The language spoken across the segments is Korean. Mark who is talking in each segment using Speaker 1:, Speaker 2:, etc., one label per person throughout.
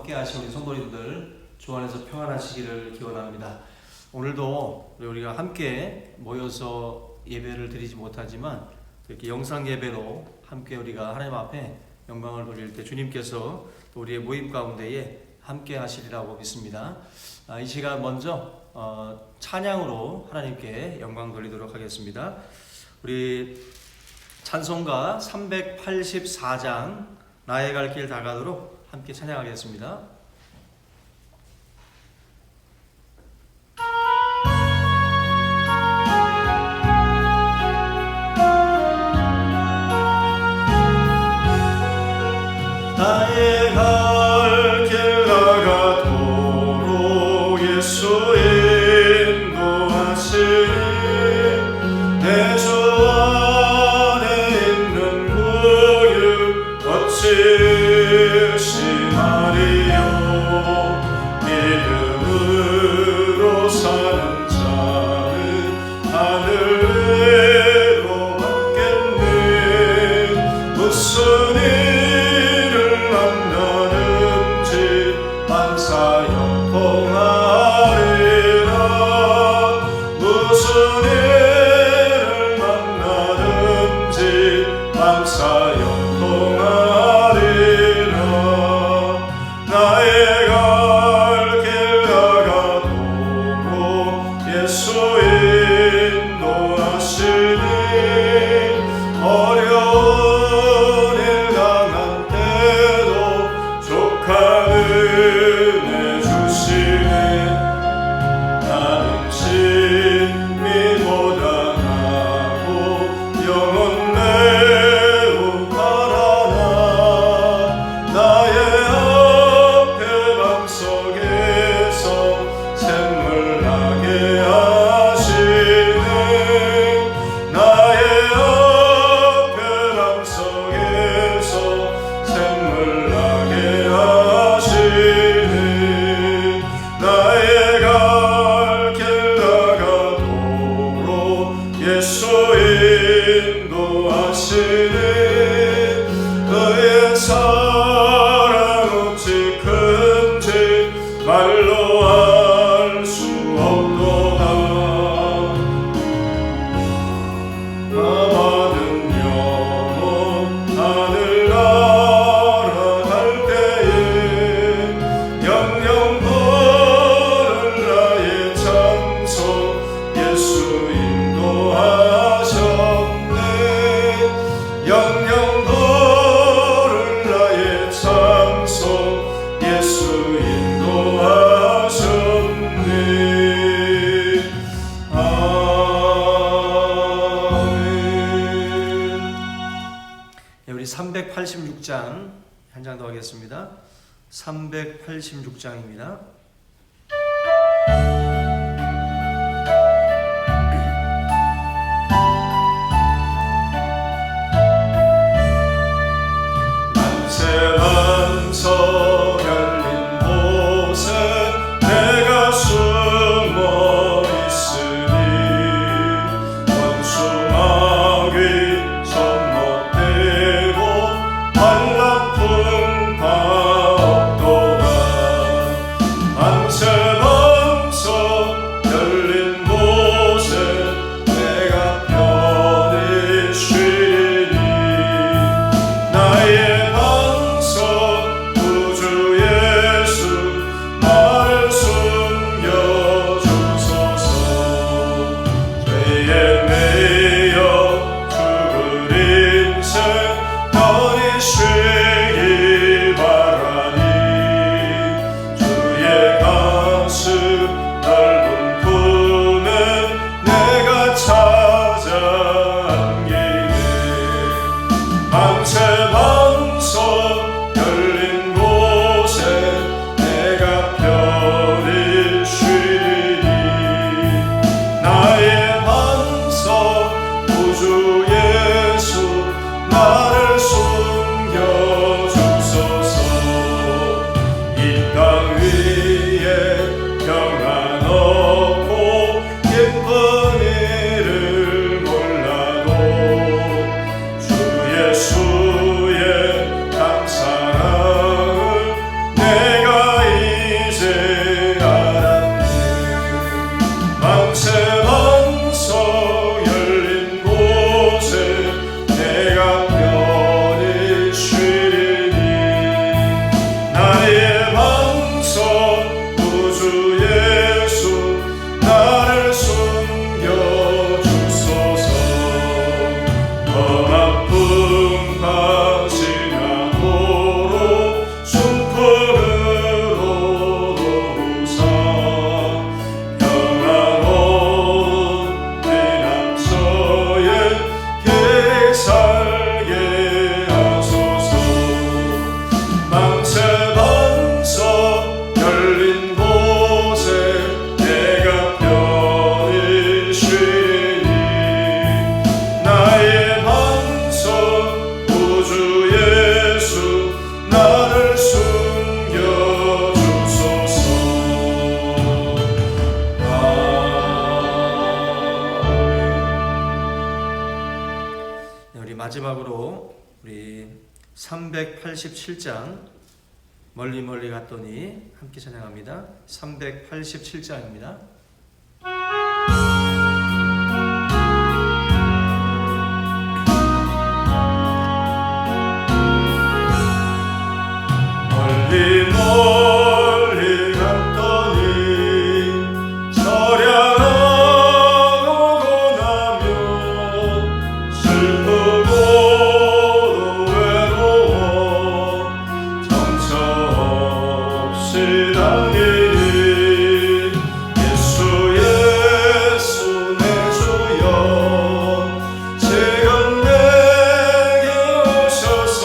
Speaker 1: 함께하신 우리 성도님들 주 안에서 평안하시기를 기원합니다. 오늘도 우리가 함께 모여서 예배를 드리지 못하지만 이렇게 영상 예배로 함께 우리가 하나님 앞에 영광을 돌릴 때 주님께서 또 우리의 모임 가운데에 함께 하시리라고 믿습니다. 이 시간 먼저 찬양으로 하나님께 영광 돌리도록 하겠습니다. 우리 찬송가 384장 나의 갈 길 다가도록 함께 찬양하겠습니다.
Speaker 2: 나의 갈 길 다가도록 예수 인도하시니 내 주 안에 있는 구유 거치시마리요 믿음으로 사는 자는 하늘로 받겠네. 무슨 일을 만나는지 항상 영통하리라. 무슨 일을 만나는지 항상 영통하리라. 나의 갈 길 다가도록 예수 인도하시니 어려운 일 당한 때도 족한 은혜 주시네. 나는 진미보다 나고 영혼 매우 가라나. 나의 앞에 방석에서 샘물 나게 하시네. 나의 앞에 방석에서 샘물 나게 하시네. 나의 갈 길 다가도록 예수 인도하시네. 그의 사랑 어찌 큰지 말로 알 수 없도다. 나 받은 영혼 하늘 날아갈 때에 영영 부를 나의 장소 예수 인도하셨네. 영영 부를 나의 장소 예수 인도하셨네. 아멘.
Speaker 1: 네, 우리 386장 한 장 더 하겠습니다. 386장입니다.
Speaker 2: 밤새 열린 곳에 내가 숨어 있으니 원수마귀 접목되고 한라품 바 없도다. 밤새 열린 곳에 내가 편히 쉬니 나의 방석 구주 예수 나를 숨겨주소서. 죄에 매여 죽을 인생 편히 쉬기 바라니 주의 가슴 넓은 품에 내가 찾아 안기네. 밤새 열린 곳에 내가 편히 쉬니 나의 반석 구주 예수 나를 숨겨주소서. 이 땅 위에 평안 없고 예쁜 일을 몰라도 주 예수의 감사함을 내가 이제 알았네. 밤새 열린 곳에 내가 편히 쉬니 나의 반석 구주 예수 나를 숨겨주소서. 더 아픔 지나도록 순풍으로 도우사 평안로운 피난처에 살게 하소서. 밤새 열린 곳에 내가 편히 쉬니 나의 반석 구주 예수 나를 숨겨주소서.
Speaker 1: 네, 우리 마지막으로 우리 387장 멀리 멀리 갔더니 함께 찬양합니다. 387장입니다.
Speaker 2: 멀리 멀리 갔더니 절약하고 나면 슬프고 외로워 정처 없이 다니니 예수 내 주여 지금 내게 오셔서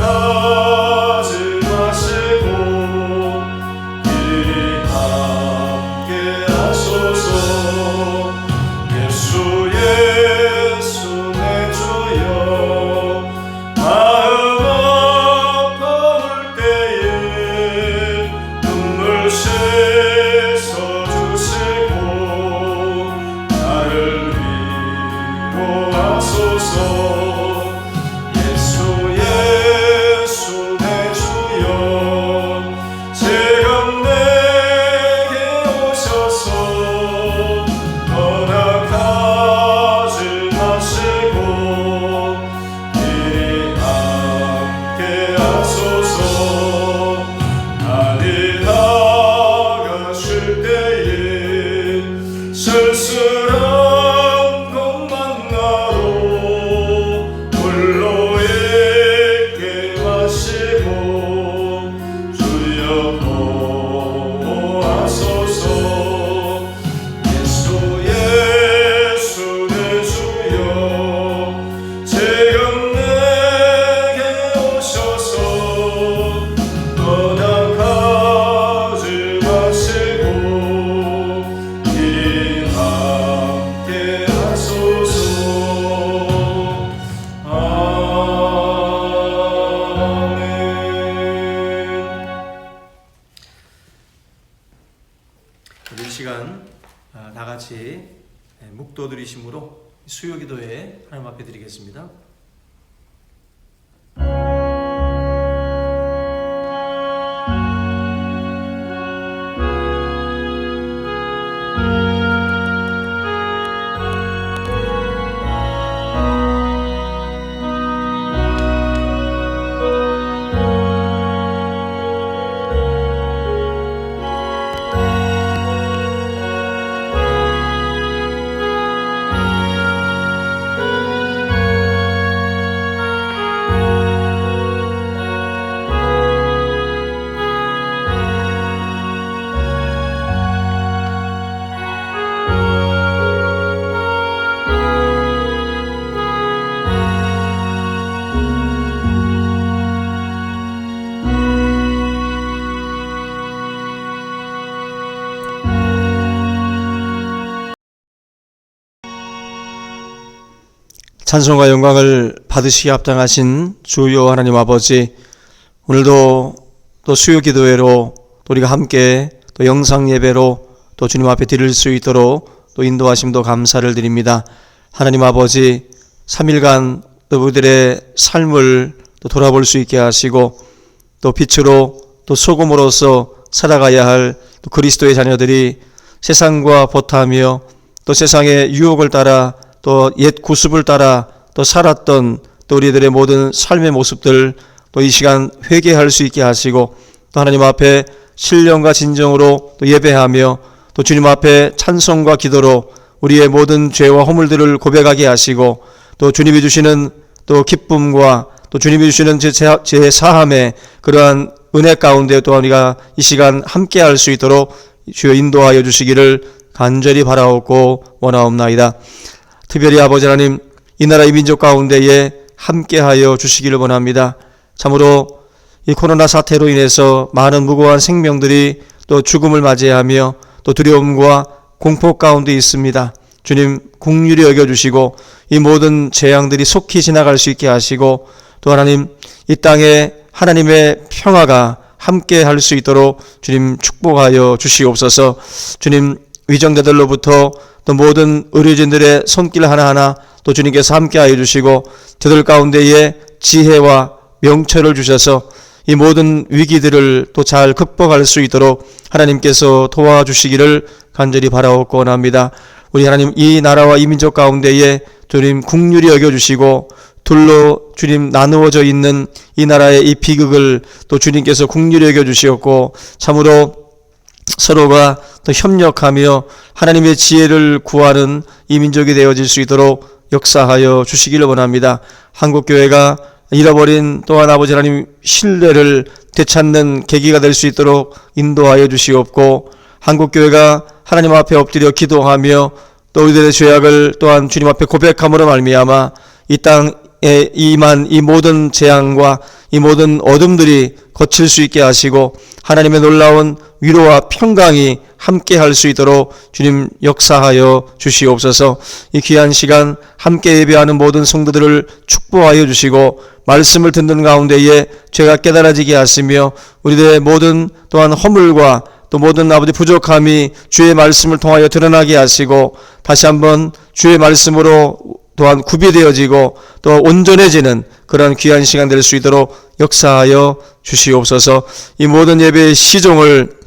Speaker 2: 떠나가지 마시고 이리 함께 하소서. 예수 내 주여. 마음 아파올 때에
Speaker 1: 묵도드리심으로 수요기도에 하나님 앞에 드리겠습니다. 찬송과 영광을 받으시기에 합당하신 주요 하나님 아버지, 오늘도 또 수요 기도회로 또 우리가 함께 또 영상 예배로 또 주님 앞에 드릴 수 있도록 또 인도하심도 감사를 드립니다. 하나님 아버지, 3일간 또 우리들의 삶을 또 돌아볼 수 있게 하시고 또 빛으로 또 소금으로서 살아가야 할 또 그리스도의 자녀들이 세상과 버타며 또 세상의 유혹을 따라 또 옛 구습을 따라 또 살았던 또 우리들의 모든 삶의 모습들 또 이 시간 회개할 수 있게 하시고 또 하나님 앞에 신령과 진정으로 또 예배하며 또 주님 앞에 찬송과 기도로 우리의 모든 죄와 허물들을 고백하게 하시고 또 주님이 주시는 또 기쁨과 또 주님이 주시는 제 사함의 그러한 은혜 가운데 또한 우리가 이 시간 함께 할 수 있도록 주여 인도하여 주시기를 간절히 바라옵고 원하옵나이다. 특별히 아버지 하나님, 이 나라 이 민족 가운데에 함께하여 주시기를 원합니다. 참으로 이 코로나 사태로 인해서 많은 무고한 생명들이 또 죽음을 맞이하며 또 두려움과 공포 가운데 있습니다. 주님 긍휼히 여겨주시고 이 모든 재앙들이 속히 지나갈 수 있게 하시고 또 하나님 이 땅에 하나님의 평화가 함께 할 수 있도록 주님 축복하여 주시옵소서. 주님 위정자들로부터 또 모든 의료진들의 손길 하나하나 또 주님께서 함께하여 주시고 저들 가운데에 지혜와 명철을 주셔서 이 모든 위기들을 또 잘 극복할 수 있도록 하나님께서 도와주시기를 간절히 바라옵고 원합니다. 우리 하나님 이 나라와 이 민족 가운데에 주님 긍휼히 여겨주시고 둘로 주님 나누어져 있는 이 나라의 이 비극을 또 주님께서 긍휼히 여겨주시었고 참으로 서로가 또 협력하며 하나님의 지혜를 구하는 이 민족이 되어질 수 있도록 역사하여 주시기를 원합니다. 한국교회가 잃어버린 또한 아버지 하나님 신뢰를 되찾는 계기가 될 수 있도록 인도하여 주시옵고 한국교회가 하나님 앞에 엎드려 기도하며 또 우리들의 죄악을 또한 주님 앞에 고백함으로 말미암아 이 땅에 임한 이 모든 재앙과 이 모든 어둠들이 거칠 수 있게 하시고 하나님의 놀라운 위로와 평강이 함께 할 수 있도록 주님 역사하여 주시옵소서. 이 귀한 시간 함께 예배하는 모든 성도들을 축복하여 주시고 말씀을 듣는 가운데에 죄가 깨달아지게 하시며 우리들의 모든 또한 허물과 또 모든 아버지 부족함이 주의 말씀을 통하여 드러나게 하시고 다시 한번 주의 말씀으로 또한 구비되어지고 또 온전해지는 그런 귀한 시간 될 수 있도록 역사하여 주시옵소서. 이 모든 예배의 시종을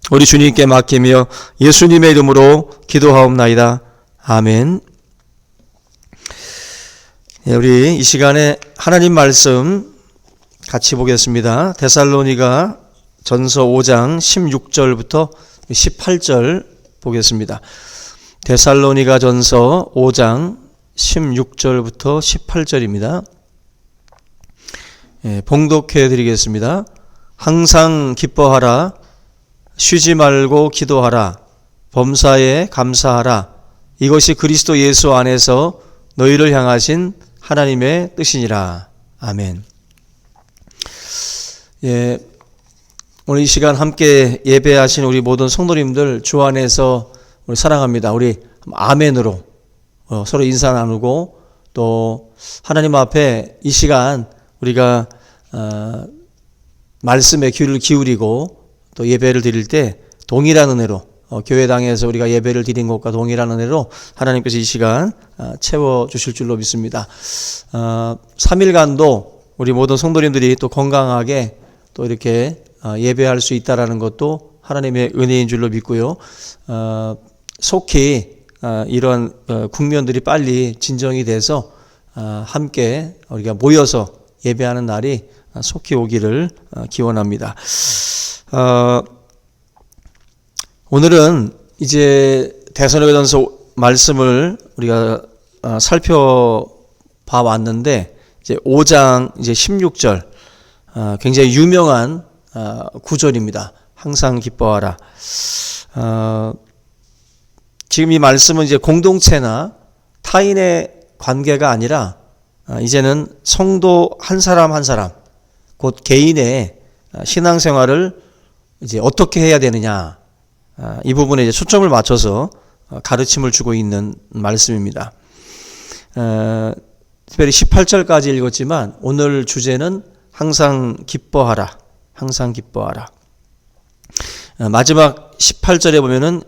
Speaker 1: 우리 주님께 맡기며 예수님의 이름으로 기도하옵나이다. 아멘. 우리 이 시간에 하나님 말씀 같이 보겠습니다. 데살로니가 전서 5장 16절부터 18절 보겠습니다. 데살로니가 전서 5장 16절부터 18절입니다. 봉독해 드리겠습니다. 항상 기뻐하라. 쉬지 말고 기도하라. 범사에 감사하라. 이것이 그리스도 예수 안에서 너희를 향하신 하나님의 뜻이니라. 아멘. 오늘 이 시간 함께 예배하신 우리 모든 성도님들 주 안에서 우리 사랑합니다. 우리 아멘으로 서로 인사 나누고 또 하나님 앞에 이 시간 우리가 말씀에 귀를 기울이고 또 예배를 드릴 때 동일한 은혜로 교회당에서 우리가 예배를 드린 것과 동일한 은혜로 하나님께서 이 시간 채워주실 줄로 믿습니다. 3일간도 우리 모든 성도님들이 또 건강하게 또 이렇게 예배할 수 있다라는 것도 하나님의 은혜인 줄로 믿고요. 속히 이런 국면들이 빨리 진정이 돼서 함께 우리가 모여서 예배하는 날이 속히 오기를 기원합니다. 오늘은 이제 데살로니가전서 말씀을 우리가 살펴봐 왔는데 이제 5장 이제 16절 굉장히 유명한 구절입니다. 항상 기뻐하라. 지금 이 말씀은 이제 공동체나 타인의 관계가 아니라 이제는 성도 한 사람 한 사람, 곧 개인의 신앙생활을 이제 어떻게 해야 되느냐, 이 부분에 이제 초점을 맞춰서 가르침을 주고 있는 말씀입니다. 특별히 18절까지 읽었지만 오늘 주제는 항상 기뻐하라, 항상 기뻐하라. 마지막 18절에 보면은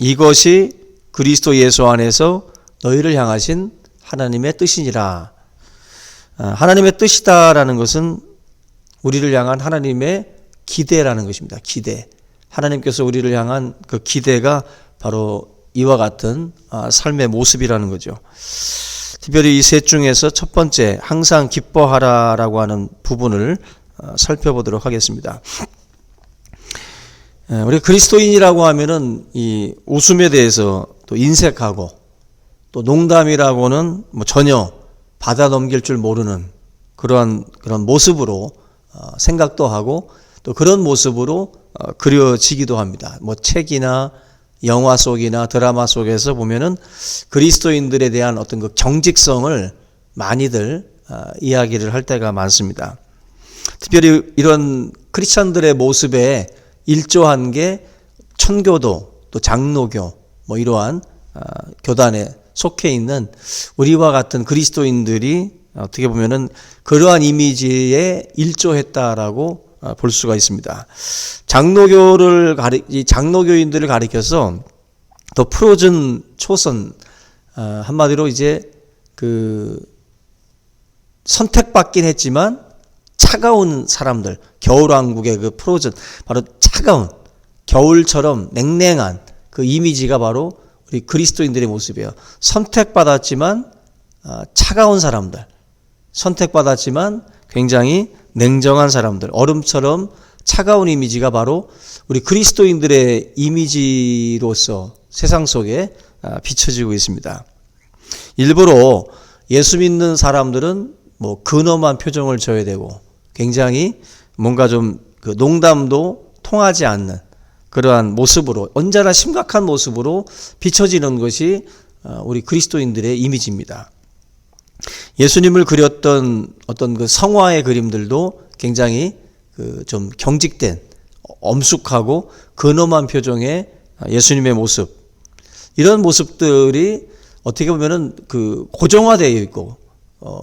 Speaker 1: 이것이 그리스도 예수 안에서 너희를 향하신 하나님의 뜻이니라. 하나님의 뜻이다라는 것은 우리를 향한 하나님의 기대라는 것입니다. 기대. 하나님께서 우리를 향한 그 기대가 바로 이와 같은 삶의 모습이라는 거죠. 특별히 이 셋 중에서 첫 번째 항상 기뻐하라라고 하는 부분을 살펴보도록 하겠습니다. 우리 그리스도인이라고 하면은 이 웃음에 대해서 또 인색하고 또 농담이라고는 뭐 전혀 받아 넘길 줄 모르는 그런 모습으로 생각도 하고 또 그런 모습으로 그려지기도 합니다. 뭐 책이나 영화 속이나 드라마 속에서 보면은 그리스도인들에 대한 어떤 그 정직성을 많이들 이야기를 할 때가 많습니다. 특별히 이런 크리스천들의 모습에 일조한 게 천교도 또 장로교 뭐 이러한 교단에 속해 있는 우리와 같은 그리스도인들이 어떻게 보면은 그러한 이미지에 일조했다라고 볼 수가 있습니다. 장로교인들을 가리켜서 더 프로즌 초선, 한마디로 이제 그 선택받긴 했지만 차가운 사람들, 겨울왕국의 그 프로즌, 바로 차가운 겨울처럼 냉랭한 그 이미지가 바로 우리 그리스도인들의 모습이에요. 선택받았지만 차가운 사람들, 선택받았지만 굉장히 냉정한 사람들, 얼음처럼 차가운 이미지가 바로 우리 그리스도인들의 이미지로서 세상 속에 비춰지고 있습니다. 일부러 예수 믿는 사람들은 뭐 근엄한 표정을 져야 되고 굉장히 뭔가 좀 그 농담도 통하지 않는 그러한 모습으로 언제나 심각한 모습으로 비춰지는 것이 우리 그리스도인들의 이미지입니다. 예수님을 그렸던 어떤 그 성화의 그림들도 굉장히 그 좀 경직된 엄숙하고 근엄한 표정의 예수님의 모습, 이런 모습들이 어떻게 보면은 그 고정화되어 있고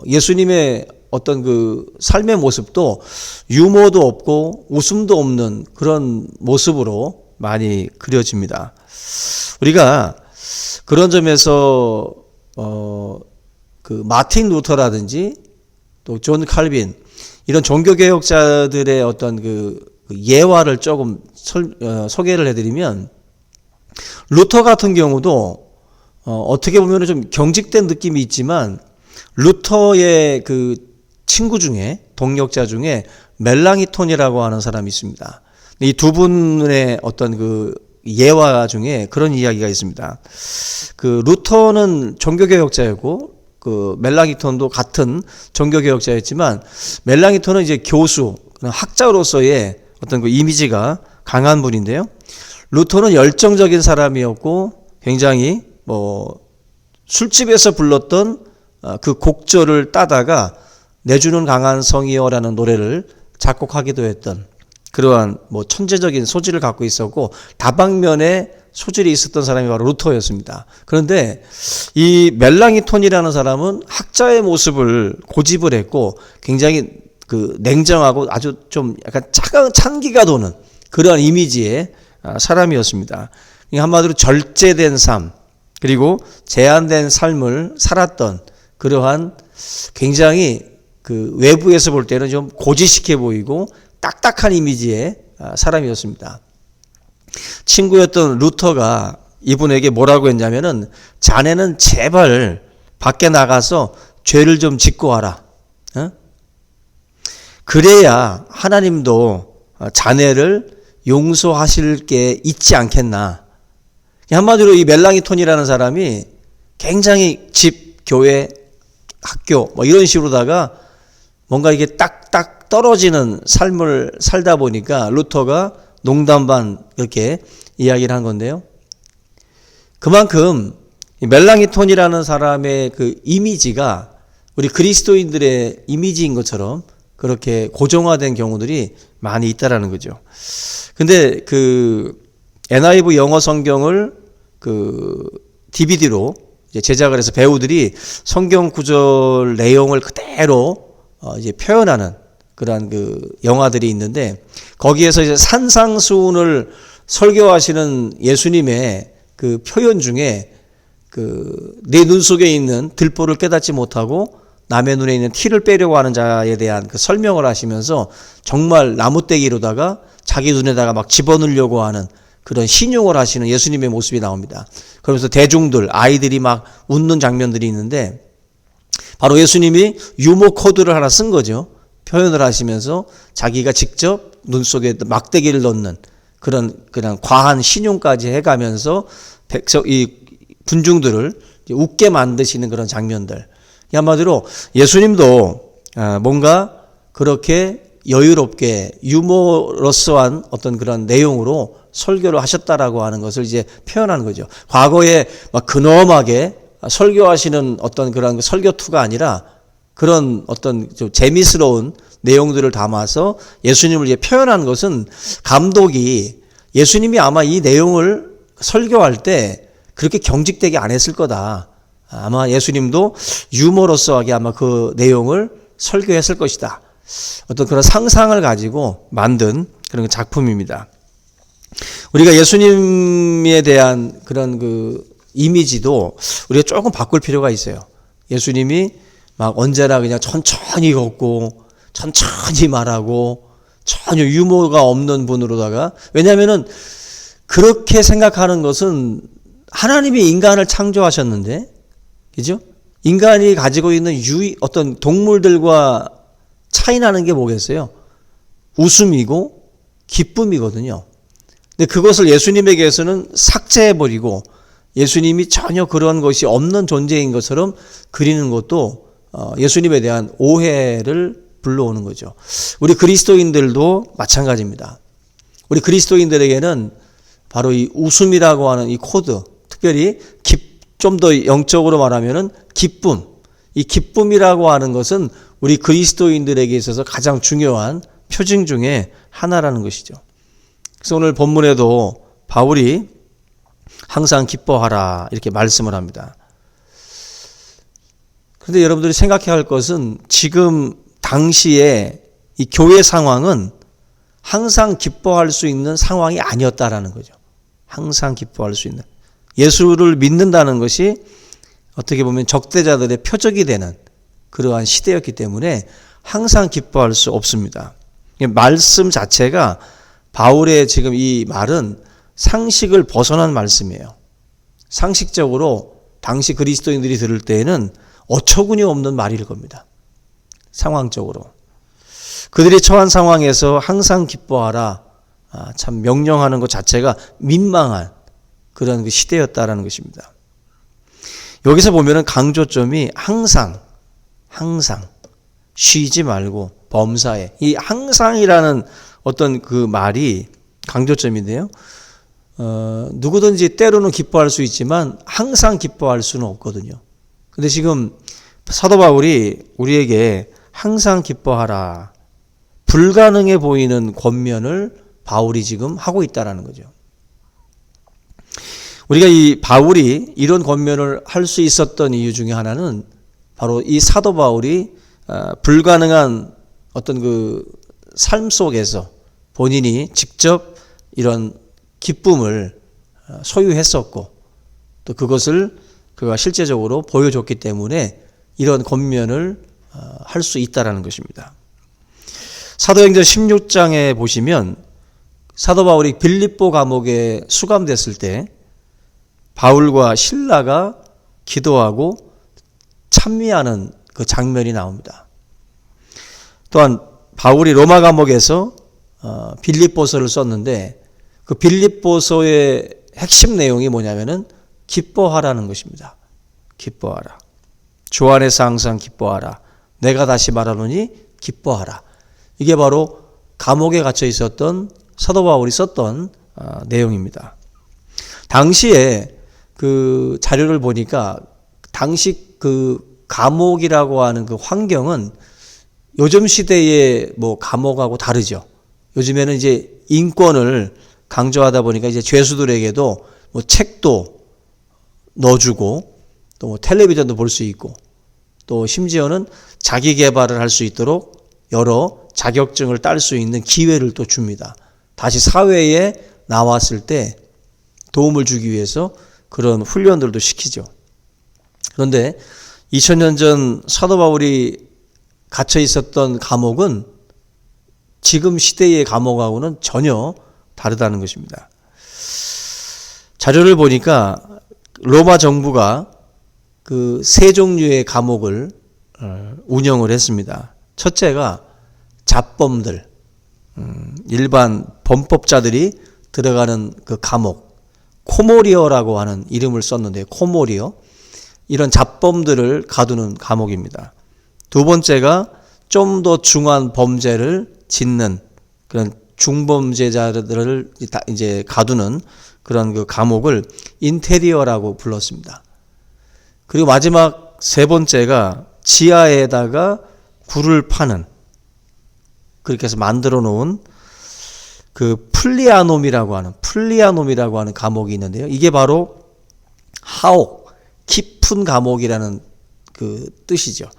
Speaker 1: 예수님의 어떤 그 삶의 모습도 유머도 없고 웃음도 없는 그런 모습으로 많이 그려집니다. 우리가 그런 점에서 그 마틴 루터라든지 또 존 칼빈 이런 종교개혁자들의 어떤 그 예화를 조금 소개를 해드리면, 루터 같은 경우도 어떻게 보면 좀 경직된 느낌이 있지만 루터의 그 친구 중에, 동역자 중에 멜랑이톤이라고 하는 사람이 있습니다. 이 두 분의 어떤 그 예화 중에 그런 이야기가 있습니다. 그 루터는 종교개혁자였고 그 멜랑이톤도 같은 종교개혁자였지만 멜랑이톤은 이제 교수, 학자로서의 어떤 그 이미지가 강한 분인데요. 루터는 열정적인 사람이었고 굉장히 뭐 술집에서 불렀던 그 곡절을 따다가 내주는 강한 성이여라는 노래를 작곡하기도 했던 그러한 뭐 천재적인 소질을 갖고 있었고 다방면에 소질이 있었던 사람이 바로 루터였습니다. 그런데 이 멜랑이톤이라는 사람은 학자의 모습을 고집을 했고 굉장히 그 냉정하고 아주 좀 약간 차가운 찬기가 도는 그러한 이미지의 사람이었습니다. 한마디로 절제된 삶, 그리고 제한된 삶을 살았던 그러한 굉장히 그 외부에서 볼 때는 좀 고지식해 보이고 딱딱한 이미지의 사람이었습니다. 친구였던 루터가 이분에게 뭐라고 했냐면은, 자네는 제발 밖에 나가서 죄를 좀 짓고 와라. 그래야 하나님도 자네를 용서하실 게 있지 않겠나. 한마디로 이 멜랑이톤이라는 사람이 굉장히 집, 교회, 학교 뭐 이런 식으로다가 뭔가 이게 딱딱 떨어지는 삶을 살다 보니까 루터가 농담 반 이렇게 이야기를 한 건데요. 그만큼 멜랑이톤이라는 사람의 그 이미지가 우리 그리스도인들의 이미지인 것처럼 그렇게 고정화된 경우들이 많이 있다라는 거죠. 근데 그 NIV 영어 성경을 그 DVD로 이제 제작을 해서 배우들이 성경 구절 내용을 그대로 이제 표현하는 그러한 그 영화들이 있는데, 거기에서 이제 산상수훈을 설교하시는 예수님의 그 표현 중에 그 내 눈 속에 있는 들보를 깨닫지 못하고 남의 눈에 있는 티를 빼려고 하는 자에 대한 그 설명을 하시면서 정말 나무떼기로다가 자기 눈에다가 막 집어넣으려고 하는 그런 신용을 하시는 예수님의 모습이 나옵니다. 그러면서 대중들, 아이들이 막 웃는 장면들이 있는데, 바로 예수님이 유머 코드를 하나 쓴 거죠. 표현을 하시면서 자기가 직접 눈 속에 막대기를 넣는 그런 그냥 과한 신용까지 해가면서 이 군중들을 웃게 만드시는 그런 장면들. 한마디로 예수님도 뭔가 그렇게 여유롭게 유머러스한 어떤 그런 내용으로 설교를 하셨다라고 하는 것을 이제 표현하는 거죠. 과거에 막 근엄하게 설교하시는 어떤 그런 설교투가 아니라 그런 어떤 좀 재미스러운 내용들을 담아서 예수님을 이제 표현한 것은, 감독이 예수님이 아마 이 내용을 설교할 때 그렇게 경직되게 안 했을 거다. 아마 예수님도 유머러스하게 아마 그 내용을 설교했을 것이다. 어떤 그런 상상을 가지고 만든 그런 작품입니다. 우리가 예수님에 대한 그런 그 이미지도 우리가 조금 바꿀 필요가 있어요. 예수님이 막 언제나 그냥 천천히 걷고 천천히 말하고 전혀 유머가 없는 분으로다가, 왜냐하면은 그렇게 생각하는 것은 하나님이 인간을 창조하셨는데, 그죠? 인간이 가지고 있는 어떤 동물들과 차이 나는 게 뭐겠어요? 웃음이고 기쁨이거든요. 근데 그것을 예수님에게서는 삭제해버리고 예수님이 전혀 그런 것이 없는 존재인 것처럼 그리는 것도 예수님에 대한 오해를 불러오는 거죠. 우리 그리스도인들도 마찬가지입니다. 우리 그리스도인들에게는 바로 이 웃음이라고 하는 이 코드, 특별히 좀 더 영적으로 말하면은 기쁨, 이 기쁨이라고 하는 것은 우리 그리스도인들에게 있어서 가장 중요한 표징 중에 하나라는 것이죠. 그래서 오늘 본문에도 바울이 항상 기뻐하라 이렇게 말씀을 합니다. 그런데 여러분들이 생각해야 할 것은, 지금 당시에 이 교회 상황은 항상 기뻐할 수 있는 상황이 아니었다라는 거죠. 항상 기뻐할 수 있는. 예수를 믿는다는 것이 어떻게 보면 적대자들의 표적이 되는 그러한 시대였기 때문에 항상 기뻐할 수 없습니다. 말씀 자체가, 바울의 지금 이 말은 상식을 벗어난 말씀이에요. 상식적으로 당시 그리스도인들이 들을 때에는 어처구니 없는 말일 겁니다. 상황적으로. 그들이 처한 상황에서 항상 기뻐하라, 참 명령하는 것 자체가 민망한 그런 시대였다라는 것입니다. 여기서 보면은 강조점이 항상 쉬지 말고 범사에, 이 항상이라는 어떤 그 말이 강조점인데요. 누구든지 때로는 기뻐할 수 있지만 항상 기뻐할 수는 없거든요. 근데 지금 사도 바울이 우리에게 항상 기뻐하라, 불가능해 보이는 권면을 바울이 지금 하고 있다라는 거죠. 우리가 이 바울이 이런 권면을 할 수 있었던 이유 중에 하나는 바로 이 사도 바울이 불가능한 어떤 그 삶 속에서 본인이 직접 이런
Speaker 3: 기쁨을 소유했었고 또 그것을 그가 실제적으로 보여줬기 때문에 이런 권면을 할 수 있다라는 것입니다. 사도행전 16장에 보시면 사도 바울이 빌립보 감옥에 수감됐을 때 바울과 실라가 기도하고 찬미하는 그 장면이 나옵니다. 또한 바울이 로마 감옥에서 빌립보서를 썼는데 그 빌립보서의 핵심 내용이 뭐냐면은 기뻐하라는 것입니다. 기뻐하라. 주 안에서 항상 기뻐하라. 내가 다시 말하노니 기뻐하라. 이게 바로 감옥에 갇혀 있었던 사도 바울이 썼던 내용입니다. 당시에 그 자료를 보니까 당시 그 감옥이라고 하는 그 환경은 요즘 시대의 뭐 감옥하고 다르죠. 요즘에는 이제 인권을 강조하다 보니까 이제 죄수들에게도 뭐 책도 넣어주고 또 뭐 텔레비전도 볼 수 있고 또 심지어는 자기 개발을 할 수 있도록 여러 자격증을 딸 수 있는 기회를 또 줍니다. 다시 사회에 나왔을 때 도움을 주기 위해서 그런 훈련들도 시키죠. 그런데 2000년 전 사도 바울이 갇혀 있었던 감옥은 지금 시대의 감옥하고는 전혀 다르다는 것입니다. 자료를 보니까 로마 정부가 그 세 종류의 감옥을 운영을 했습니다. 첫째가 잡범들, 일반 범법자들이 들어가는 그 감옥, 코모리어라고 하는 이름을 썼는데 코모리어, 이런 잡범들을 가두는 감옥입니다. 두 번째가 좀 더 중한 범죄를 짓는 그런 중범죄자들을 이제 가두는 그런 그 감옥을 인테리어라고 불렀습니다. 그리고 마지막 세 번째가 지하에다가 굴을 파는, 그렇게 해서 만들어 놓은 그 플리아놈이라고 하는 감옥이 있는데요. 이게 바로 하옥, 깊은 감옥이라는 그 뜻이죠.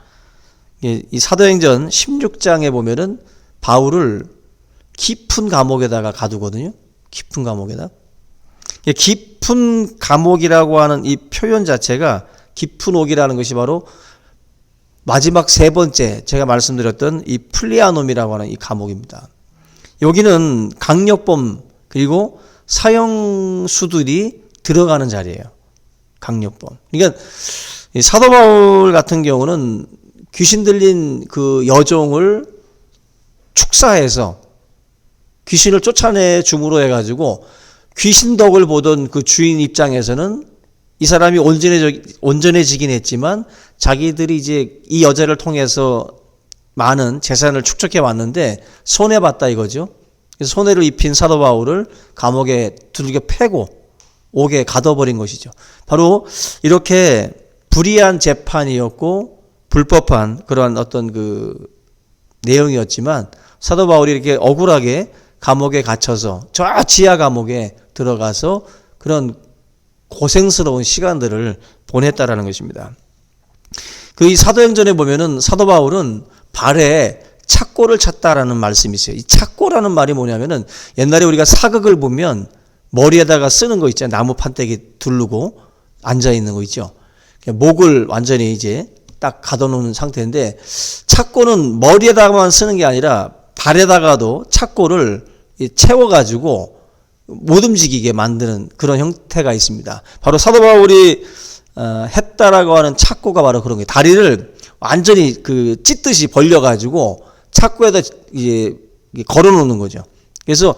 Speaker 3: 이 사도행전 16장에 보면은 바울을 깊은 감옥에다가 가두거든요. 깊은 감옥에다. 깊은 감옥이라고 하는 이 표현 자체가, 깊은 옥이라는 것이 바로 마지막 세 번째 제가 말씀드렸던 이 플리아놈이라고 하는 이 감옥입니다. 여기는 강력범 그리고 사형수들이 들어가는 자리예요. 강력범. 그러니까 사도 바울 같은 경우는 귀신 들린 그 여종을 축사해서 귀신을 쫓아내 줌으로 해가지고 귀신 덕을 보던 그 주인 입장에서는 이 사람이 온전해지긴 했지만 자기들이 이제 이 여자를 통해서 많은 재산을 축적해 왔는데 손해봤다 이거죠. 그래서 손해를 입힌 사도 바울을 감옥에 두들겨 패고 옥에 가둬버린 것이죠. 바로 이렇게 불의한 재판이었고 불법한 그러한 어떤 그 내용이었지만 사도 바울이 이렇게 억울하게 감옥에 갇혀서 저 지하 감옥에 들어가서 그런 고생스러운 시간들을 보냈다라는 것입니다. 그 이 사도행전에 보면은 사도 바울은 발에 착고를 찼다라는 말씀이 있어요. 이 착고라는 말이 뭐냐면은 옛날에 우리가 사극을 보면 머리에다가 쓰는 거 있잖아요. 나무 판때기 두르고 앉아 있는 거 있죠. 목을 완전히 이제 딱 가둬놓는 상태인데 착고는 머리에다가만 쓰는 게 아니라 발에다가도 착고를 채워가지고 못 움직이게 만드는 그런 형태가 있습니다. 바로 사도 바울이 했다라고 하는 착고가 바로 그런 거예요. 다리를 완전히 그 찢듯이 벌려가지고 착고에다 이제 걸어놓는 거죠. 그래서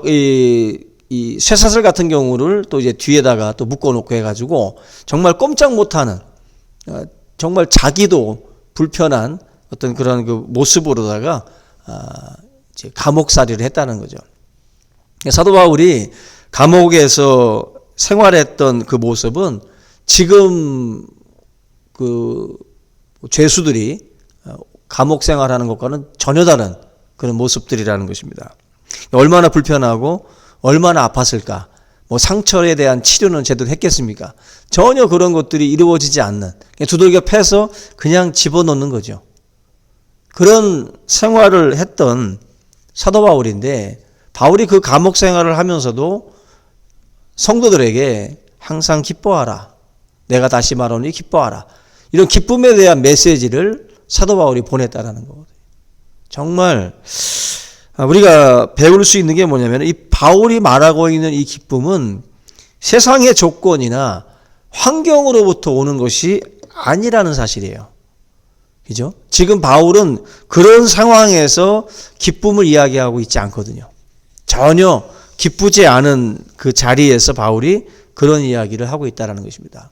Speaker 3: 이 쇠사슬 같은 경우를 또 이제 뒤에다가 또 묶어놓고 해가지고 정말 꼼짝 못하는 정말 자기도 불편한 어떤 그런 그 모습으로다가 이제 감옥살이를 했다는 거죠. 사도 바울이 감옥에서 생활했던 그 모습은 지금 그 죄수들이 감옥 생활하는 것과는 전혀 다른 그런 모습들이라는 것입니다. 얼마나 불편하고 얼마나 아팠을까? 뭐 상처에 대한 치료는 제대로 했겠습니까? 전혀 그런 것들이 이루어지지 않는, 두들겨 패서 그냥 집어넣는 거죠. 그런 생활을 했던 사도 바울인데 바울이 그 감옥 생활을 하면서도 성도들에게 항상 기뻐하라. 내가 다시 말하노니 기뻐하라. 이런 기쁨에 대한 메시지를 사도 바울이 보냈다라는 거거든요. 정말 우리가 배울 수 있는 게 뭐냐면 이 바울이 말하고 있는 이 기쁨은 세상의 조건이나 환경으로부터 오는 것이 아니라는 사실이에요. 그죠? 지금 바울은 그런 상황에서 기쁨을 이야기하고 있지 않거든요. 전혀 기쁘지 않은 그 자리에서 바울이 그런 이야기를 하고 있다는 것입니다.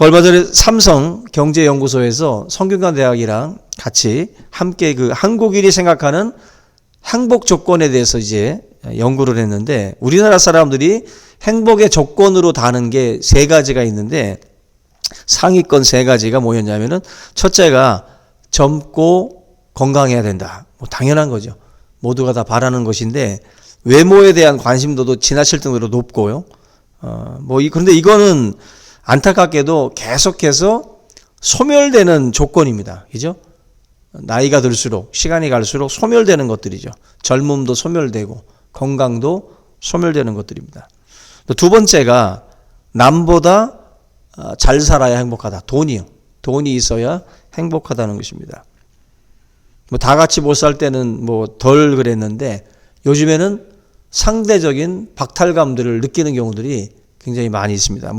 Speaker 3: 얼마 전에 삼성 경제연구소에서 성균관대학이랑 같이 함께 그 한국인이 생각하는 행복 조건에 대해서 이제 연구를 했는데, 우리나라 사람들이 행복의 조건으로 다는 게 세 가지가 있는데, 상위권 세 가지가 뭐였냐면은, 첫째가 젊고 건강해야 된다. 뭐 당연한 거죠. 모두가 다 바라는 것인데, 외모에 대한 관심도도 지나칠 정도로 높고요. 그런데 이거는 안타깝게도 계속해서 소멸되는 조건입니다. 그죠? 나이가 들수록, 시간이 갈수록 소멸되는 것들이죠. 젊음도 소멸되고, 건강도 소멸되는 것들입니다. 두 번째가 남보다 잘 살아야 행복하다. 돈이요. 돈이 있어야 행복하다는 것입니다. 다 같이 못 살 때는 덜 그랬는데, 요즘에는 상대적인 박탈감들을 느끼는 경우들이 굉장히 많이 있습니다.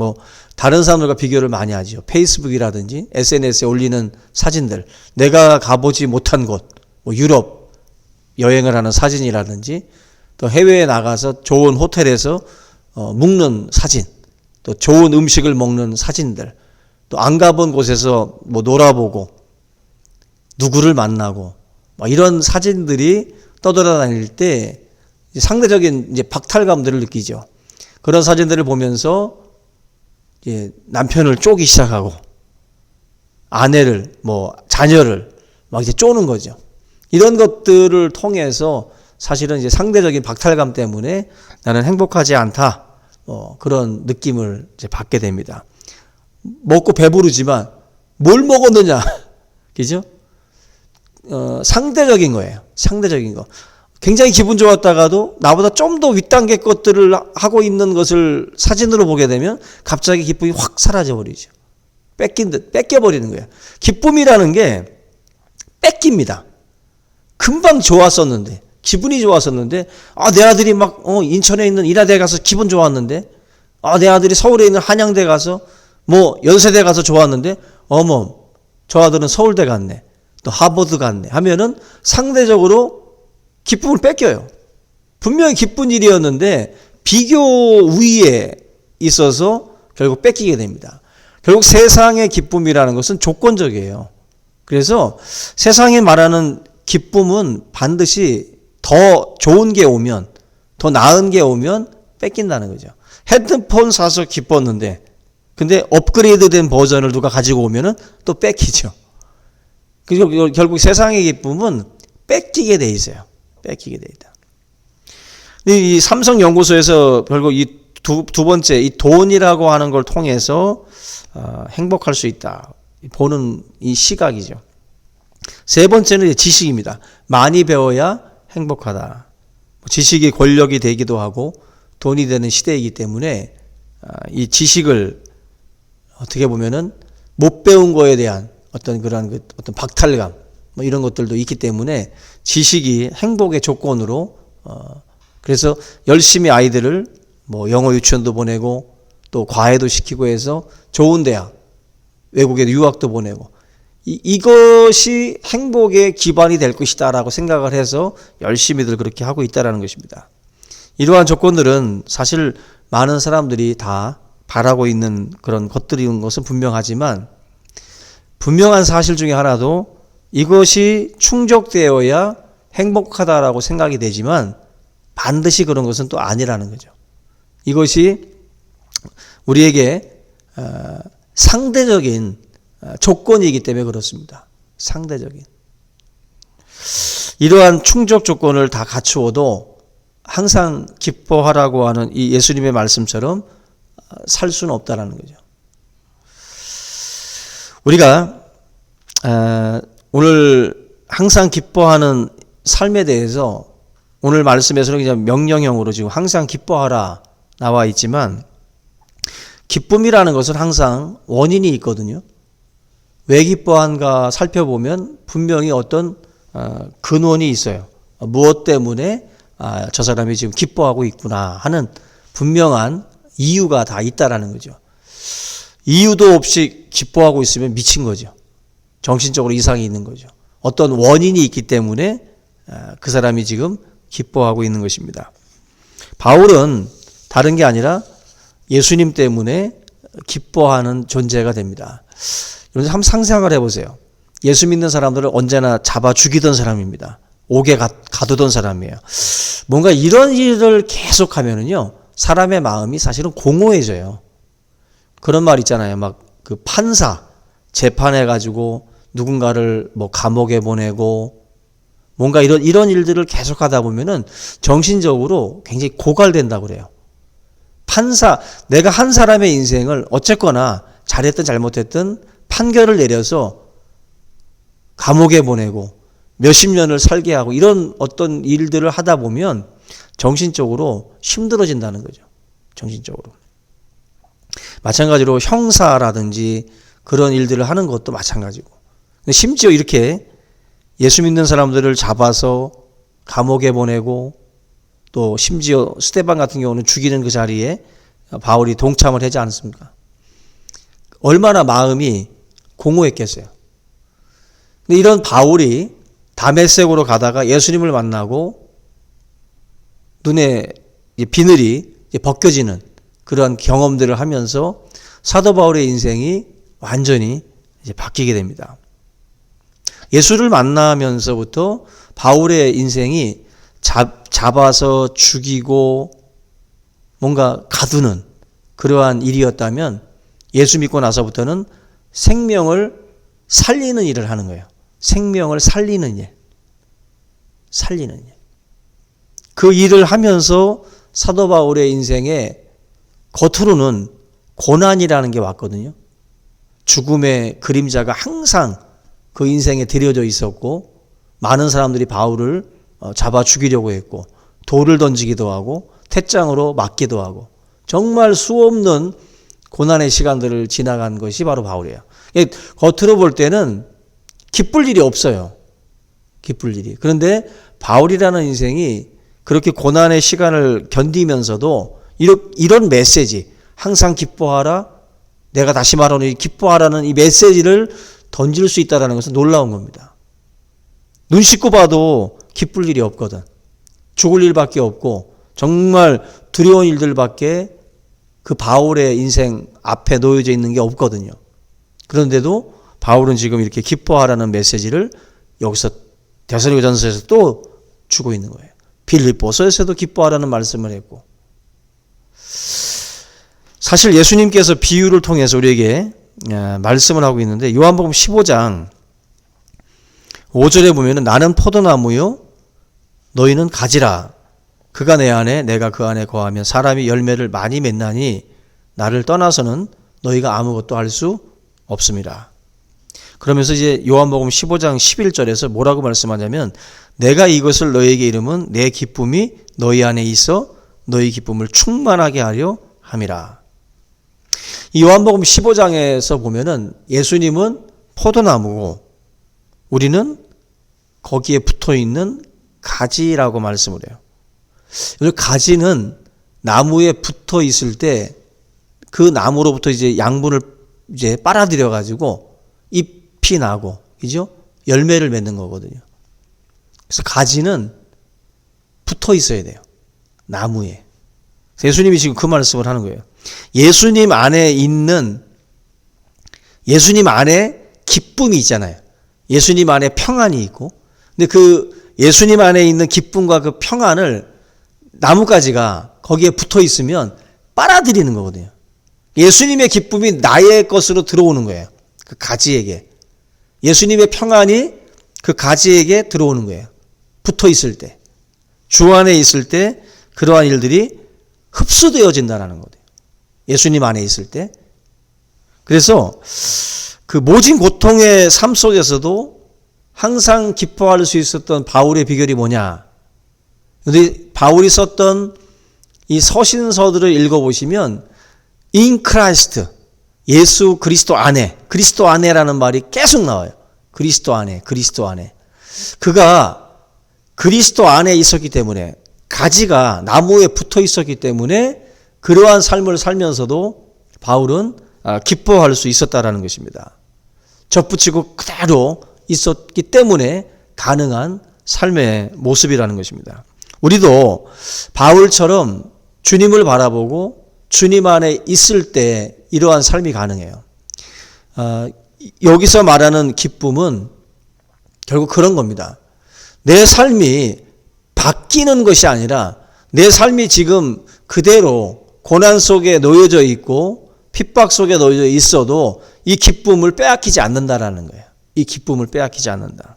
Speaker 3: 다른 사람들과 비교를 많이 하죠. 페이스북이라든지 SNS에 올리는 사진들, 내가 가보지 못한 곳, 유럽 여행을 하는 사진이라든지, 또 해외에 나가서 좋은 호텔에서 묵는 사진, 또 좋은 음식을 먹는 사진들, 또 안 가본 곳에서 놀아보고 누구를 만나고 이런 사진들이 떠돌아다닐 때 상대적인 이제 박탈감들을 느끼죠. 그런 사진들을 보면서 이제 남편을 쪼기 시작하고 아내를 자녀를 이제 쪼는 거죠. 이런 것들을 통해서 사실은 이제 상대적인 박탈감 때문에 나는 행복하지 않다. 그런 느낌을 이제 받게 됩니다. 먹고 배부르지만 뭘 먹었느냐. 그죠? 상대적인 거예요. 상대적인 거. 굉장히 기분 좋았다가도 나보다 좀 더 윗단계 것들을 하고 있는 것을 사진으로 보게 되면 갑자기 기쁨이 확 사라져 버리죠. 뺏긴 듯 뺏겨버리는 거예요. 기쁨이라는 게 뺏깁니다. 금방 좋았었는데, 기분이 좋았었는데, 내 아들이 인천에 있는 인하대에 가서 기분 좋았는데, 내 아들이 서울에 있는 한양대 가서 연세대 가서 좋았는데, 저 아들은 서울대 갔네, 또 하버드 갔네 하면은 상대적으로 기쁨을 뺏겨요. 분명히 기쁜 일이었는데 비교 우위에 있어서 결국 뺏기게 됩니다. 결국 세상의 기쁨이라는 것은 조건적이에요. 그래서 세상이 말하는 기쁨은 반드시 더 좋은 게 오면, 더 나은 게 오면 뺏긴다는 거죠. 핸드폰 사서 기뻤는데 근데 업그레이드된 버전을 누가 가지고 오면은 또 뺏기죠. 그리고 결국 세상의 기쁨은 뺏기게 돼 있어요. 뺏기게 돼 있다. 이 삼성 연구소에서 결국 이 두 번째 이 돈이라고 하는 걸 통해서 행복할 수 있다 보는 이 시각이죠. 세 번째는 지식입니다. 많이 배워야 행복하다. 지식이 권력이 되기도 하고 돈이 되는 시대이기 때문에 이 지식을 어떻게 보면은 못 배운 거에 대한 어떤 그런 어떤 박탈감 이런 것들도 있기 때문에 지식이 행복의 조건으로 그래서 열심히 아이들을 영어 유치원도 보내고 또 과외도 시키고 해서 좋은 대학, 외국에 유학도 보내고 이것이 행복의 기반이 될 것이다라고 생각을 해서 열심히들 그렇게 하고 있다라는 것입니다. 이러한 조건들은 사실 많은 사람들이 다 바라고 있는 그런 것들인 것은 분명하지만, 분명한 사실 중에 하나도 이것이 충족되어야 행복하다라고 생각이 되지만 반드시 그런 것은 또 아니라는 거죠. 이것이 우리에게 상대적인 조건이기 때문에 그렇습니다. 상대적인. 이러한 충족 조건을 다 갖추어도 항상 기뻐하라고 하는 이 예수님의 말씀처럼 살 수는 없다라는 거죠. 우리가 오늘 항상 기뻐하는 삶에 대해서 오늘 말씀에서는 그냥 명령형으로 지금 항상 기뻐하라 나와 있지만 기쁨이라는 것은 항상 원인이 있거든요. 왜 기뻐한가 살펴보면 분명히 어떤 근원이 있어요. 무엇 때문에 저 사람이 지금 기뻐하고 있구나 하는 분명한 이유가 다 있다라는 거죠. 이유도 없이 기뻐하고 있으면 미친 거죠. 정신적으로 이상이 있는 거죠. 어떤 원인이 있기 때문에 그 사람이 지금 기뻐하고 있는 것입니다. 바울은 다른 게 아니라 예수님 때문에 기뻐하는 존재가 됩니다. 여러분 한번 상상을 해보세요. 예수 믿는 사람들을 언제나 잡아 죽이던 사람입니다. 옥에 가두던 사람이에요. 뭔가 이런 일을 계속하면은요, 사람의 마음이 사실은 공허해져요. 그런 말 있잖아요. 막 그 판사 재판해가지고 누군가를 뭐 감옥에 보내고 뭔가 이런 일들을 계속하다 보면은 정신적으로 굉장히 고갈된다고 그래요. 내가 한 사람의 인생을 어쨌거나 잘했든 잘못했든 판결을 내려서 감옥에 보내고 몇십 년을 살게 하고 이런 어떤 일들을 하다 보면 정신적으로 힘들어진다는 거죠. 정신적으로. 마찬가지로 형사라든지 그런 일들을 하는 것도 마찬가지고. 심지어 이렇게 예수 믿는 사람들을 잡아서 감옥에 보내고 또 심지어 스데반 같은 경우는 죽이는 그 자리에 바울이 동참을 하지 않습니까? 얼마나 마음이 공허했겠어요. 근데 이런 바울이 다메섹으로 가다가 예수님을 만나고 눈에 비늘이 벗겨지는 그러한 경험들을 하면서 사도 바울의 인생이 완전히 이제 바뀌게 됩니다. 예수를 만나면서부터 바울의 인생이 잡아서 죽이고 뭔가 가두는 그러한 일이었다면 예수 믿고 나서부터는 생명을 살리는 일을 하는 거예요. 생명을 살리는 일. 살리는 일. 그 일을 하면서 사도 바울의 인생에 겉으로는 고난이라는 게 왔거든요. 죽음의 그림자가 항상 그 인생에 들여져 있었고 많은 사람들이 바울을 잡아 죽이려고 했고 돌을 던지기도 하고 태장으로 맞기도 하고 정말 수없는 고난의 시간들을 지나간 것이 바로 바울이에요. 겉으로 볼 때는 기쁠 일이 없어요. 기쁠 일이. 그런데 바울이라는 인생이 그렇게 고난의 시간을 견디면서도 이런 메시지, 항상 기뻐하라, 내가 다시 말하는 기뻐하라는 이 메시지를 던질 수 있다는 것은 놀라운 겁니다. 눈 씻고 봐도 기쁠 일이 없거든. 죽을 일밖에 없고 정말 두려운 일들밖에 그 바울의 인생 앞에 놓여져 있는 게 없거든요. 그런데도 바울은 지금 이렇게 기뻐하라는 메시지를 여기서 데살로니가전서에서 또 주고 있는 거예요. 빌립보서에서도 기뻐하라는 말씀을 했고, 사실 예수님께서 비유를 통해서 우리에게 말씀을 하고 있는데 요한복음 15장 5절에 보면은 나는 포도나무요 너희는 가지라. 그가 내 안에 내가 그 안에 거하면 사람이 열매를 많이 맺나니 나를 떠나서는 너희가 아무것도 할 수 없습니다. 그러면서 이제 요한복음 15장 11절에서 뭐라고 말씀하냐면 내가 이것을 너희에게 이름은 내 기쁨이 너희 안에 있어 너희 기쁨을 충만하게 하려 함이라. 이 요한복음 15장에서 보면은 예수님은 포도나무고 우리는 거기에 붙어 있는 가지라고 말씀을 해요. 가지는 나무에 붙어 있을 때 그 나무로부터 이제 양분을 이제 빨아들여 가지고 잎이 나고, 그죠? 열매를 맺는 거거든요. 그래서 가지는 붙어 있어야 돼요. 나무에. 예수님이 지금 그 말씀을 하는 거예요. 예수님 안에 기쁨이 있잖아요. 예수님 안에 평안이 있고, 근데 그 예수님 안에 있는 기쁨과 그 평안을 나뭇가지가 거기에 붙어 있으면 빨아들이는 거거든요. 예수님의 기쁨이 나의 것으로 들어오는 거예요. 그 가지에게. 예수님의 평안이 그 가지에게 들어오는 거예요. 붙어 있을 때. 주 안에 있을 때 그러한 일들이 흡수되어진다는 거예요. 예수님 안에 있을 때. 그래서 그 모진 고통의 삶 속에서도 항상 기뻐할 수 있었던 바울의 비결이 뭐냐? 근데 바울이 썼던 이 서신서들을 읽어보시면 in Christ, 예수 그리스도 안에, 그리스도 안에라는 말이 계속 나와요. 그리스도 안에, 그리스도 안에. 그가 그리스도 안에 있었기 때문에, 가지가 나무에 붙어 있었기 때문에 그러한 삶을 살면서도 바울은 기뻐할 수 있었다라는 것입니다. 접붙이고 그대로 있었기 때문에 가능한 삶의 모습이라는 것입니다. 우리도 바울처럼 주님을 바라보고 주님 안에 있을 때 이러한 삶이 가능해요. 여기서 말하는 기쁨은 결국 그런 겁니다. 내 삶이 바뀌는 것이 아니라 내 삶이 지금 그대로 고난 속에 놓여져 있고 핍박 속에 놓여져 있어도 이 기쁨을 빼앗기지 않는다라는 거예요. 이 기쁨을 빼앗기지 않는다.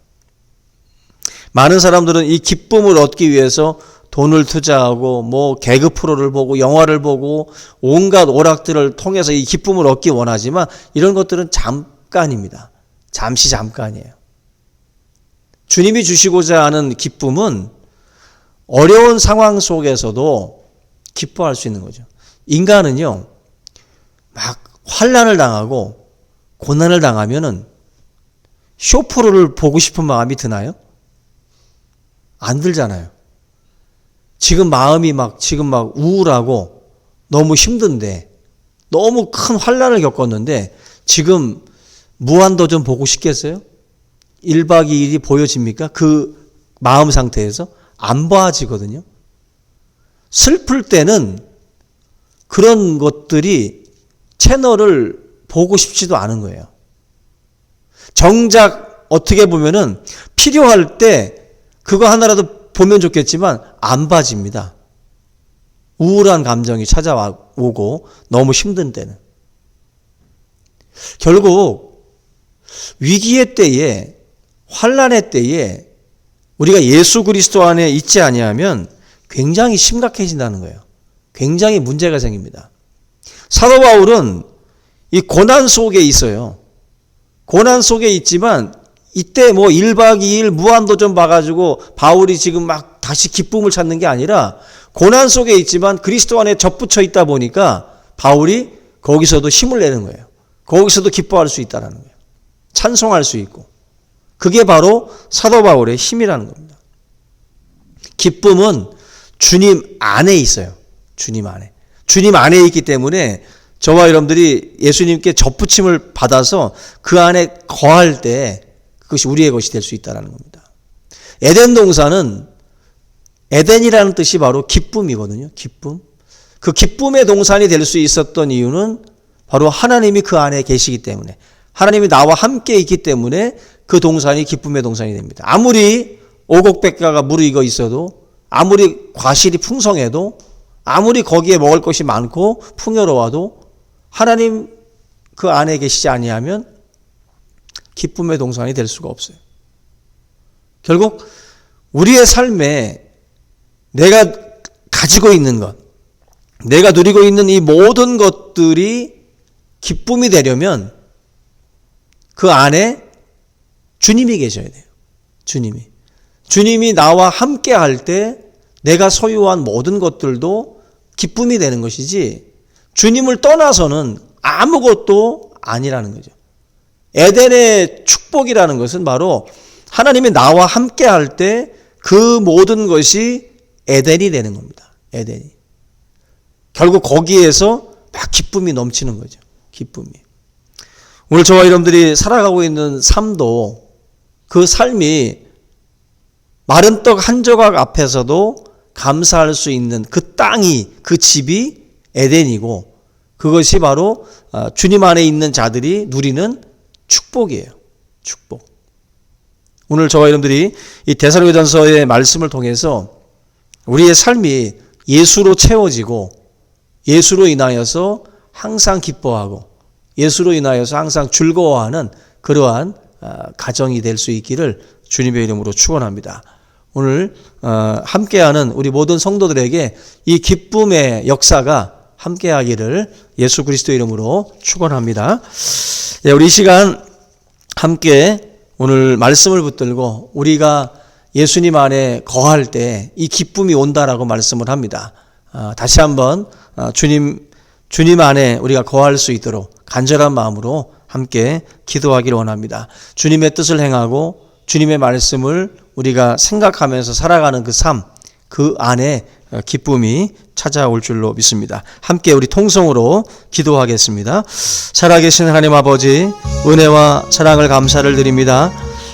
Speaker 3: 많은 사람들은 이 기쁨을 얻기 위해서 돈을 투자하고 뭐 개그 프로를 보고 영화를 보고 온갖 오락들을 통해서 이 기쁨을 얻기 원하지만 이런 것들은 잠깐입니다. 잠시 잠깐이에요. 주님이 주시고자 하는 기쁨은 어려운 상황 속에서도 기뻐할 수 있는 거죠. 인간은요, 막 환난을 당하고 고난을 당하면은 쇼프로를 보고 싶은 마음이 드나요? 안 들잖아요. 지금 마음이 지금 막 우울하고 너무 힘든데, 너무 큰 환난을 겪었는데 지금 무한도전 보고 싶겠어요? 1박 2일이 보여집니까? 그 마음 상태에서 안 봐지거든요. 슬플 때는 그런 것들이 채널을 보고 싶지도 않은 거예요. 정작 어떻게 보면은 필요할 때 그거 하나라도 보면 좋겠지만 안 봐집니다. 우울한 감정이 찾아오고 너무 힘든 때는. 결국 위기의 때에, 환난의 때에 우리가 예수 그리스도 안에 있지 아니하면 굉장히 심각해진다는 거예요. 굉장히 문제가 생깁니다. 사도 바울은 이 고난 속에 있어요. 고난 속에 있지만 이때 뭐 1박 2일 무한도전 봐가지고 바울이 지금 막 다시 기쁨을 찾는 게 아니라 고난 속에 있지만 그리스도 안에 접붙여 있다 보니까 바울이 거기서도 힘을 내는 거예요. 거기서도 기뻐할 수 있다는 거예요. 찬송할 수 있고. 그게 바로 사도 바울의 힘이라는 겁니다. 기쁨은 주님 안에 있어요. 주님 안에. 주님 안에 있기 때문에 저와 여러분들이 예수님께 접붙임을 받아서 그 안에 거할 때 그것이 우리의 것이 될 수 있다는 겁니다. 에덴 동산은, 에덴이라는 뜻이 바로 기쁨이거든요. 기쁨. 그 기쁨의 동산이 될 수 있었던 이유는 바로 하나님이 그 안에 계시기 때문에, 하나님이 나와 함께 있기 때문에 그 동산이 기쁨의 동산이 됩니다. 아무리 오곡백과가 무르익어 있어도, 아무리 과실이 풍성해도, 아무리 거기에 먹을 것이 많고 풍요로워도 하나님 그 안에 계시지 아니하면 기쁨의 동산이 될 수가 없어요. 결국 우리의 삶에 내가 가지고 있는 것, 내가 누리고 있는 이 모든 것들이 기쁨이 되려면 그 안에 주님이 계셔야 돼요. 주님이 나와 함께 할 때 내가 소유한 모든 것들도 기쁨이 되는 것이지, 주님을 떠나서는 아무것도 아니라는 거죠. 에덴의 축복이라는 것은 바로 하나님이 나와 함께 할 때 그 모든 것이 에덴이 되는 겁니다. 에덴이. 결국 거기에서 막 기쁨이 넘치는 거죠. 기쁨이. 오늘 저와 여러분들이 살아가고 있는 삶도, 그 삶이 마른 떡 한 조각 앞에서도 감사할 수 있는 그 땅이, 그 집이 에덴이고, 그것이 바로 주님 안에 있는 자들이 누리는 축복이에요. 축복. 오늘 저와 여러분들이 이 데살로니가전서의 말씀을 통해서 우리의 삶이 예수로 채워지고, 예수로 인하여서 항상 기뻐하고, 예수로 인하여서 항상 즐거워하는 그러한 가정이 될 수 있기를 주님의 이름으로 축원합니다. 오늘 함께하는 우리 모든 성도들에게 이 기쁨의 역사가 함께하기를 예수 그리스도 이름으로 축원합니다. 우리 이 시간 함께 오늘 말씀을 붙들고 우리가 예수님 안에 거할 때 이 기쁨이 온다라고 말씀을 합니다. 다시 한번 주님 안에 우리가 거할 수 있도록 간절한 마음으로 함께 기도하기를 원합니다. 주님의 뜻을 행하고 주님의 말씀을 우리가 생각하면서 살아가는 그 삶, 그 안에 기쁨이 찾아올 줄로 믿습니다. 함께 우리 통성으로 기도하겠습니다. 살아계신 하나님 아버지, 은혜와 사랑을 감사를 드립니다.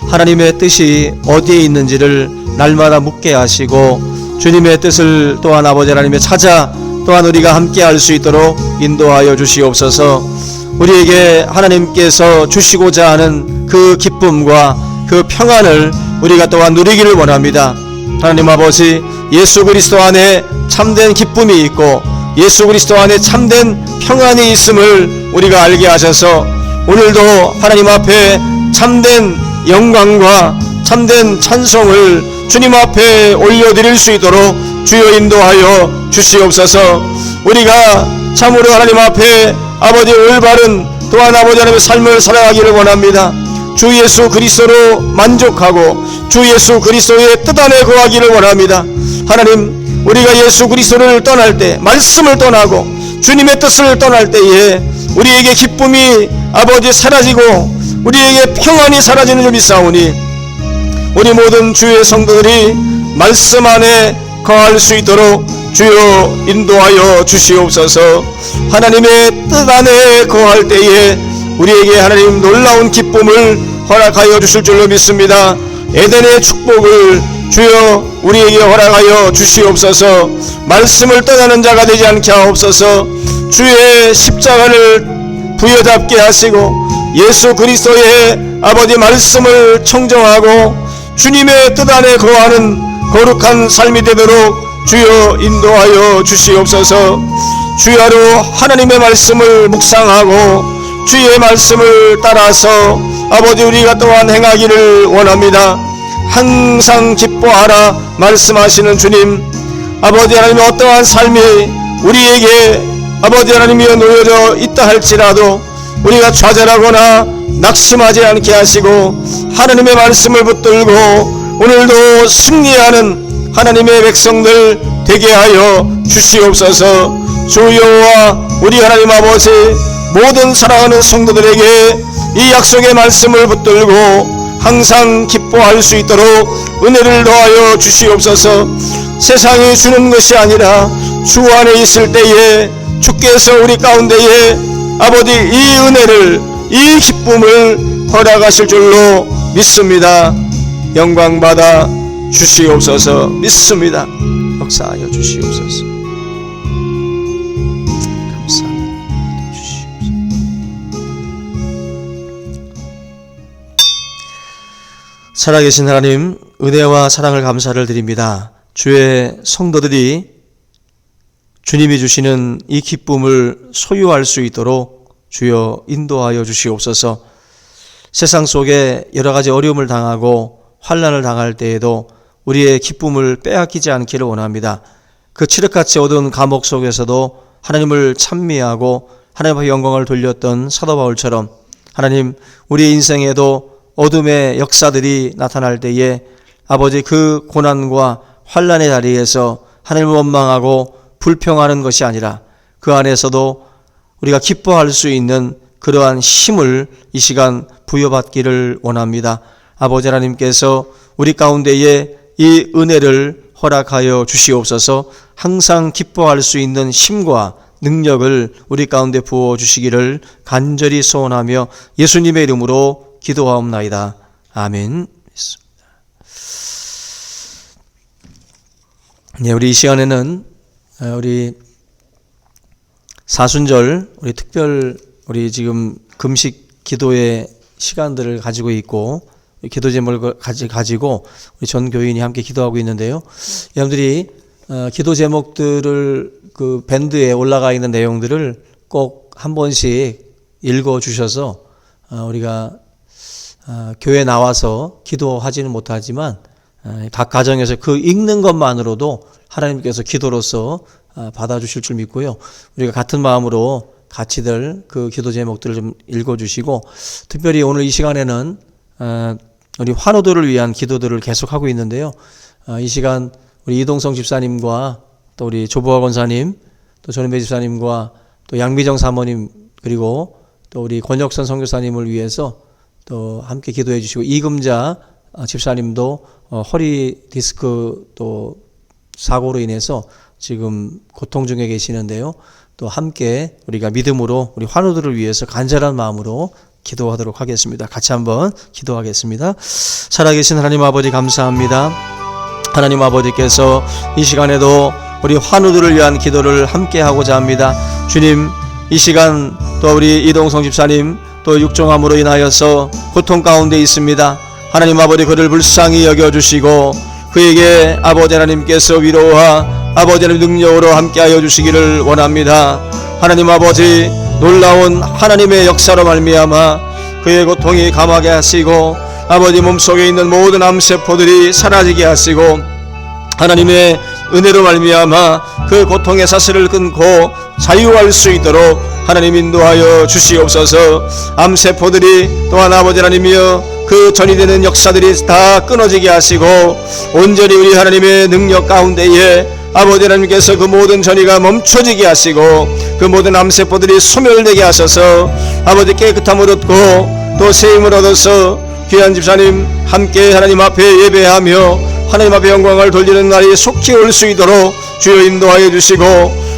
Speaker 3: 하나님의 뜻이 어디에 있는지를 날마다 묻게 하시고 주님의 뜻을 또한 아버지 하나님의 찾아 또한 우리가 함께 할 수 있도록 인도하여 주시옵소서. 우리에게 하나님께서 주시고자 하는 그 기쁨과 그 평안을 우리가 또한 누리기를 원합니다. 하나님 아버지, 예수 그리스도 안에 참된 기쁨이 있고 예수 그리스도 안에 참된 평안이 있음을 우리가 알게 하셔서 오늘도 하나님 앞에 참된 영광과 참된 찬송을 주님 앞에 올려드릴 수 있도록 주여 인도하여 주시옵소서. 우리가 참으로 하나님 앞에 아버지 올바른 또한 아버지 하나님의 삶을 살아가기를 원합니다. 주 예수 그리스도로 만족하고 주 예수 그리스도의 뜻 안에 거하기를 원합니다. 하나님, 우리가 예수 그리스도를 떠날 때, 말씀을 떠나고 주님의 뜻을 떠날 때에 우리에게 기쁨이 아버지 사라지고 우리에게 평안이 사라지는 줄 믿사오니 우리 모든 주의 성도들이 말씀 안에 거할 수 있도록 주여 인도하여 주시옵소서. 하나님의 뜻 안에 거할 때에 우리에게 하나님 놀라운 기쁨을 허락하여 주실 줄로 믿습니다. 에덴의 축복을 주여 우리에게 허락하여 주시옵소서. 말씀을 떠나는 자가 되지 않게 하옵소서. 주의 십자가를 부여잡게 하시고 예수 그리스도의 아버지 말씀을 청정하고 주님의 뜻 안에 거하는 거룩한 삶이 되도록 주여 인도하여 주시옵소서. 주야로 하나님의 말씀을 묵상하고 주의 말씀을 따라서 아버지 우리가 또한 행하기를 원합니다. 항상 기뻐하라 말씀하시는 주님, 아버지 하나님의 어떠한 삶이 우리에게 아버지 하나님이여 놓여져 있다 할지라도 우리가 좌절하거나 낙심하지 않게 하시고 하나님의 말씀을 붙들고 오늘도 승리하는 하나님의 백성들 되게 하여 주시옵소서. 주 여호와 우리 하나님 아버지, 모든 사랑하는 성도들에게 이 약속의 말씀을 붙들고 항상 기뻐할 수 있도록 은혜를 더하여 주시옵소서. 세상이 주는 것이 아니라 주 안에 있을 때에 주께서 우리 가운데에 아버지 이 은혜를, 이 기쁨을 허락하실 줄로 믿습니다. 영광받아 주시옵소서. 믿습니다. 역사하여 주시옵소서. 감사합니다. 주시옵소서. 살아계신 하나님, 은혜와 사랑을 감사를 드립니다. 주의 성도들이 주님이 주시는 이 기쁨을 소유할 수 있도록 주여 인도하여 주시옵소서. 세상 속에 여러 가지 어려움을 당하고 환난을 당할 때에도 우리의 기쁨을 빼앗기지 않기를 원합니다. 그 칠흑같이 어두운 감옥 속에서도 하나님을 찬미하고 하나님 앞에 영광을 돌렸던 사도 바울처럼 하나님, 우리의 인생에도 어둠의 역사들이 나타날 때에 아버지 그 고난과 환난의 자리에서 하나님을 원망하고 불평하는 것이 아니라 그 안에서도 우리가 기뻐할 수 있는 그러한 힘을 이 시간 부여받기를 원합니다. 아버지 하나님께서 우리 가운데에 이 은혜를 허락하여 주시옵소서. 항상 기뻐할 수 있는 힘과 능력을 우리 가운데 부어주시기를 간절히 소원하며 예수님의 이름으로 기도하옵나이다. 아멘. 네, 우리 이 시간에는 우리 사순절 우리 지금 금식 기도의 시간들을 가지고 있고 기도 제목을 가지고 우리 전 교인이 함께 기도하고 있는데요. 여러분들이 기도 제목들을 그 밴드에 올라가 있는 내용들을 꼭 한 번씩 읽어 주셔서 우리가 교회 나와서 기도하지는 못하지만 각 가정에서 그 읽는 것만으로도 하나님께서 기도로서 받아주실 줄 믿고요. 우리가 같은 마음으로 같이들 그 기도 제목들을 좀 읽어주시고, 특별히 오늘 이 시간에는 우리 환우들을 위한 기도들을 계속하고 있는데요. 이 시간 우리 이동성 집사님과 또 우리 조보아 권사님, 또 전은배 집사님과 또 양미정 사모님, 그리고 또 우리 권혁선 선교사님을 위해서 또 함께 기도해 주시고, 이금자 집사님도 허리 디스크 또 사고로 인해서 지금 고통 중에 계시는데요. 또 함께 우리가 믿음으로 우리 환우들을 위해서 간절한 마음으로 기도하도록 하겠습니다. 같이 한번 기도하겠습니다. 살아계신 하나님 아버지 감사합니다. 하나님 아버지께서 이 시간에도 우리 환우들을 위한 기도를 함께 하고자 합니다. 주님, 이 시간 또 우리 이동성 집사님 또 육종암으로 인하여서 고통 가운데 있습니다. 하나님 아버지 그를 불쌍히 여겨주시고 그에게 아버지 하나님께서 위로와 아버지 하나님 능력으로 함께하여 주시기를 원합니다. 하나님 아버지 놀라운 하나님의 역사로 말미암아 그의 고통이 감하게 하시고 아버지 몸속에 있는 모든 암세포들이 사라지게 하시고 하나님의 은혜로 말미암아 그 고통의 사슬을 끊고 자유할 수 있도록 하나님 인도하여 주시옵소서. 암세포들이 또한 아버지 하나님이여 그 전이되는 역사들이 다 끊어지게 하시고 온전히 우리 하나님의 능력 가운데에 아버지 하나님께서 그 모든 전이가 멈춰지게 하시고 그 모든 암세포들이 소멸되게 하셔서 아버지 깨끗함을 얻고 또 세임을 얻어서 귀한 집사님 함께 하나님 앞에 예배하며 하나님 앞에 영광을 돌리는 날이 속히 올 수 있도록 주여 인도하여 주시고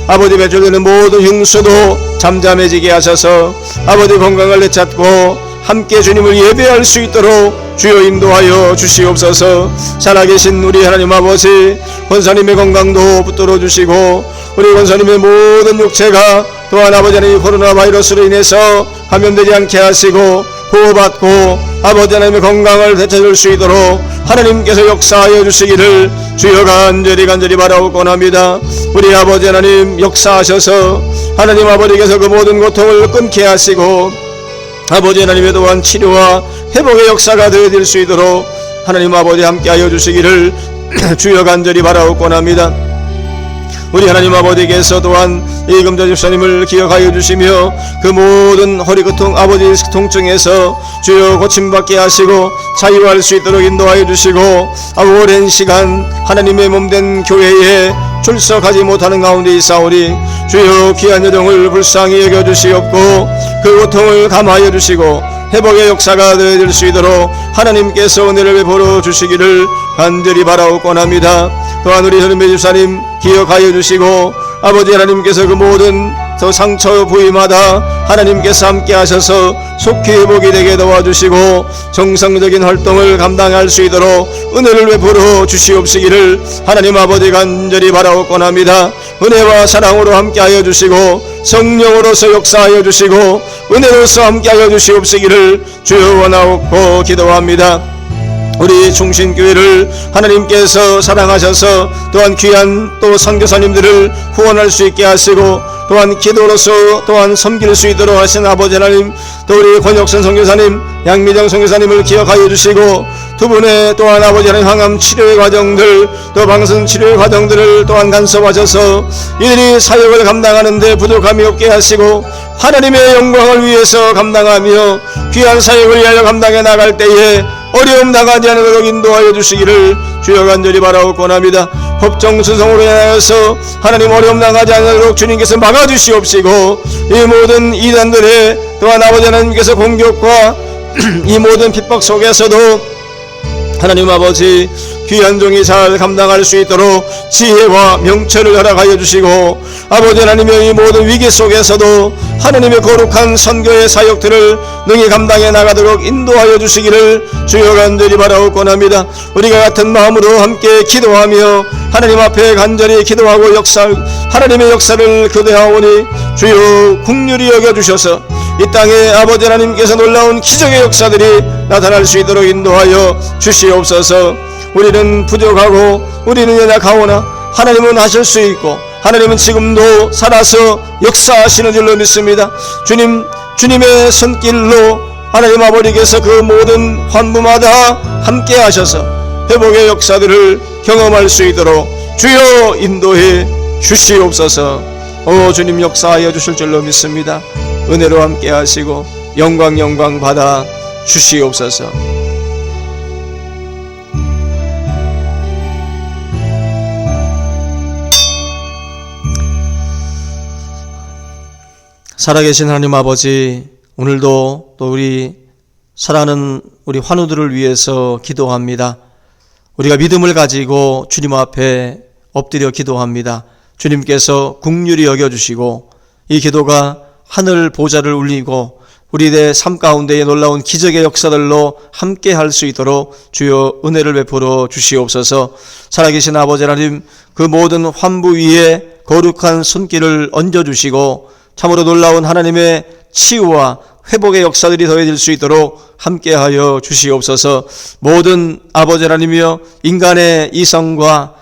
Speaker 3: 아버지 배출되는 모든 흉수도 잠잠해지게 하셔서 아버지 건강을 되찾고 함께 주님을 예배할 수 있도록 주여 인도하여 주시옵소서. 살아계신 우리 하나님 아버지 권사님의 건강도 붙들어 주시고 우리 권사님의 모든 육체가 또한 아버지 하나님 코로나 바이러스로 인해서 감염되지 않게 하시고 보호받고 아버지 하나님의 건강을 되찾을 수 있도록 하나님께서 역사하여 주시기를 주여 간절히 바라옵고 합니다. 우리 아버지 하나님 역사하셔서 하나님 아버지께서 그 모든 고통을 끊게 하시고 아버지 하나님의 또한 치료와 회복의 역사가 되어질 수 있도록 하나님 아버지 함께하여 주시기를 주여 간절히 바라옵고 합니다. 우리 하나님 아버지께서 또한 이금자 집사님을 기억하여 주시며 그 모든 허리 고통 아버지 통증에서 주여 고침받게 하시고 자유할 수 있도록 인도하여 주시고 오랜 시간 하나님의 몸된 교회에 출석하지 못하는 가운데 있사오니 주여 귀한 여정을 불쌍히 여겨주시옵고 그 고통을 감하여 주시고 회복의 역사가 되어질 수 있도록 하나님께서 은혜를 베풀어 주시기를 간절히 바라옵고 합니다. 또한 우리 전은배 집사님 기억하여 주시고 아버지 하나님께서 그 모든 저 상처 부위마다 하나님께서 함께 하셔서 속히 회복이 되게 도와주시고 정상적인 활동을 감당할 수 있도록 은혜를 베풀어 주시옵시기를 하나님 아버지 간절히 바라옵고 합니다. 은혜와 사랑으로 함께하여 주시고 성령으로서 역사하여 주시고 은혜로서 함께하여 주시옵시기를 주여 원하옵고 기도합니다. 우리 충신교회를 하나님께서 사랑하셔서 또한 귀한 또 선교사님들을 후원할 수 있게 하시고 또한 기도로서 또한 섬길 수 있도록 하신 아버지 하나님, 또 우리 권혁선 선교사님, 양미정 선교사님을 기억하여 주시고 두 분의 또한 아버지 하나님 항암 치료의 과정들 또 방송 치료의 과정들을 또한 간섭하셔서 이들이 사역을 감당하는데 부족함이 없게 하시고 하나님의 영광을 위해서 감당하며 귀한 사역을 위하여 감당해 나갈 때에 어려움 당하지 않도록 인도하여 주시기를 주여 간절히 바라옵고 합니다. 법정 수송으로 인하여서 하나님 어려움 당하지 않도록 주님께서 막아주시옵시고 이 모든 이단들의 또한 아버지 하나님께서 공격과 이 모든 핍박 속에서도 하나님 아버지 귀한 종이 잘 감당할 수 있도록 지혜와 명철을 허락하여 주시고 아버지 하나님의 이 모든 위기 속에서도 하나님의 거룩한 선교의 사역들을 능히 감당해 나가도록 인도하여 주시기를 주여 간절히 바라옵고 합니다. 우리가 같은 마음으로 함께 기도하며 하나님 앞에 간절히 기도하고 하나님의 역사를 교대하오니 주여 긍휼히 여겨주셔서 이 땅에 아버지 하나님께서 놀라운 기적의 역사들이 나타날 수 있도록 인도하여 주시옵소서. 우리는 부족하고 우리는 연약하오나 하나님은 하실 수 있고 하나님은 지금도 살아서 역사하시는 줄로 믿습니다. 주님의 손길로 하나님 아버지께서 그 모든 환부마다 함께 하셔서 회복의 역사들을 경험할 수 있도록 주여 인도해 주시옵소서. 주님 역사하여 주실 줄로 믿습니다. 은혜로 함께 하시고 영광 받아 주시옵소서. 살아계신 하나님 아버지, 오늘도 또 우리 사랑하는 우리 환우들을 위해서 기도합니다. 우리가 믿음을 가지고 주님 앞에 엎드려 기도합니다. 주님께서 긍휼히 여겨주시고 이 기도가 하늘 보좌를 울리고 우리의 삶 가운데에 놀라운 기적의 역사들로 함께 할 수 있도록 주여 은혜를 베풀어 주시옵소서. 살아계신 아버지 하나님, 그 모든 환부 위에 거룩한 손길을 얹어주시고 참으로 놀라운 하나님의 치유와 회복의 역사들이 더해질 수 있도록 함께하여 주시옵소서. 모든 아버지 하나님이여, 인간의 이성과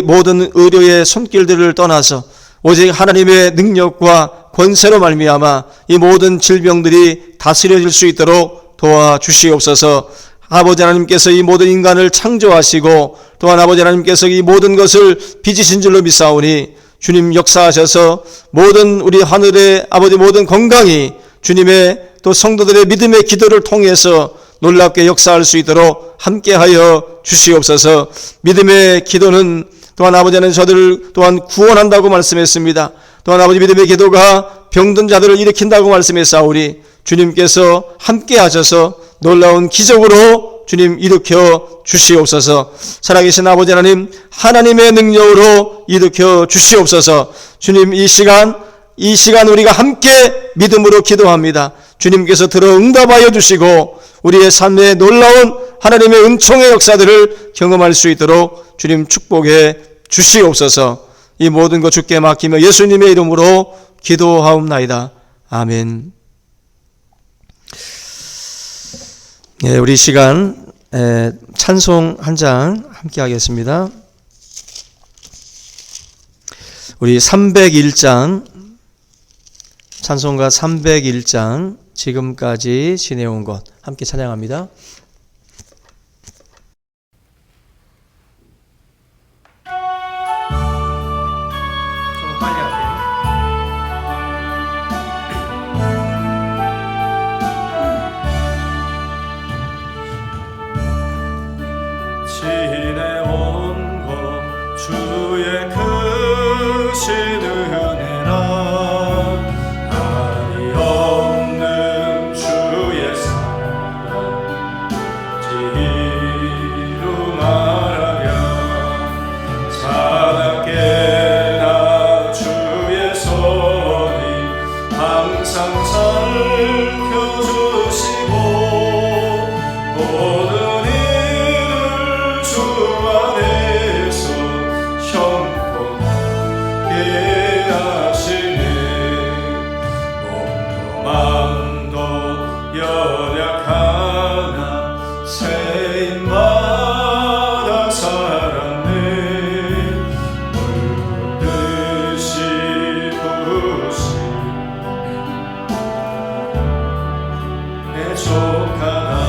Speaker 3: 모든 의료의 손길들을 떠나서 오직 하나님의 능력과 권세로 말미암아 이 모든 질병들이 다스려질 수 있도록 도와주시옵소서. 아버지 하나님께서 이 모든 인간을 창조하시고 또한 아버지 하나님께서 이 모든 것을 빚으신 줄로 믿사오니 주님 역사하셔서 모든 우리 하늘의 아버지 모든 건강이 주님의 또 성도들의 믿음의 기도를 통해서 놀랍게 역사할 수 있도록 함께하여 주시옵소서. 믿음의 기도는 또한 아버지 하나님 저들을 또한 구원한다고 말씀했습니다. 또한 아버지 믿음의 기도가 병든 자들을 일으킨다고 말씀했사오니 주님께서 함께 하셔서 놀라운 기적으로 주님 일으켜 주시옵소서. 살아계신 아버지 하나님, 하나님의 능력으로 일으켜 주시옵소서. 주님, 이 시간 우리가 함께 믿음으로 기도합니다. 주님께서 들어 응답하여 주시고 우리의 삶에 놀라운 하나님의 은총의 역사들을 경험할 수 있도록 주님 축복해 주시옵소서. 이 모든 것 주께 맡기며 예수님의 이름으로 기도하옵나이다. 아멘. 예, 우리 시간 찬송 한 장 함께 하겠습니다. 우리 301장, 찬송가 301장, 지금까지 지내온 것 함께 찬양합니다.
Speaker 1: 좀 빨리 할게요.
Speaker 2: 지내온 것 주의 크신 은혜라 한이 없는 주의 사랑 지루 말하랴 사납게나 주의 손이 항상 살펴주시고 모든 주 안에서 형통하게 하시네. 몸도 마음도 연약하나 세인마다 살았네. 물듯이 부으신 내 조카나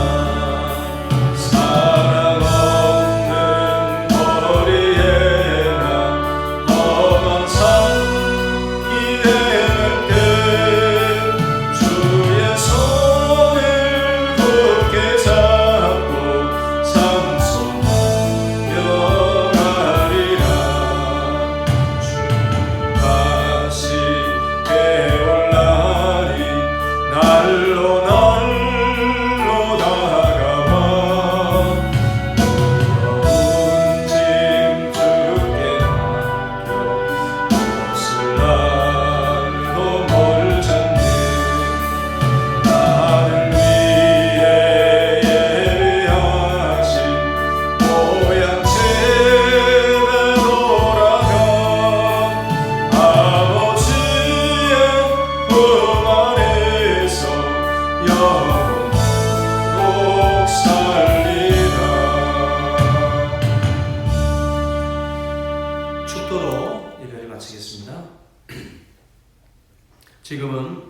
Speaker 1: 지금은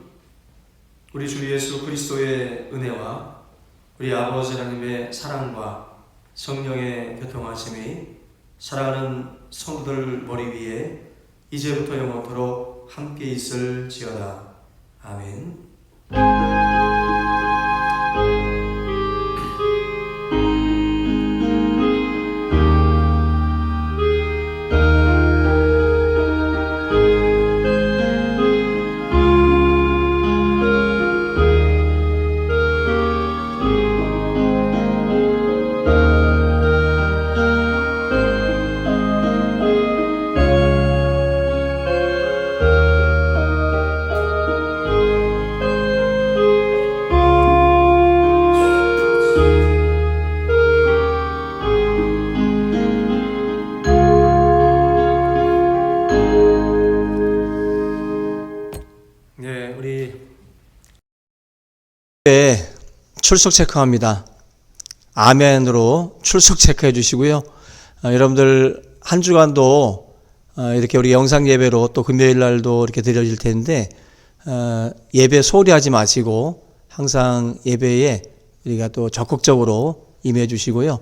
Speaker 1: 우리 주 예수 그리스도의 은혜와 우리 아버지 하나님의 사랑과 성령의 교통하심이 사랑하는 성도들 머리 위에 이제부터 영원토록 함께 있을지어다. 아멘.
Speaker 3: 출석 체크합니다. 아멘으로 출석 체크해 주시고요. 여러분들 한 주간도 이렇게 우리 영상 예배로 또 금요일 날도 이렇게 드려질 텐데 예배 소홀히 하지 마시고 항상 예배에 우리가 또 적극적으로 임해 주시고요.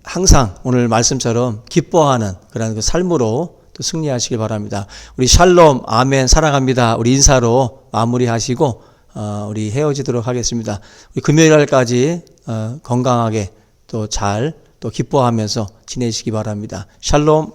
Speaker 3: 항상 오늘 말씀처럼 기뻐하는 그런 그 삶으로 또 승리하시길 바랍니다. 우리 샬롬, 아멘, 사랑합니다. 우리 인사로 마무리하시고 우리 헤어지도록 하겠습니다. 우리 금요일 날까지 건강하게 또 잘 또 기뻐하면서 지내시기 바랍니다. 샬롬.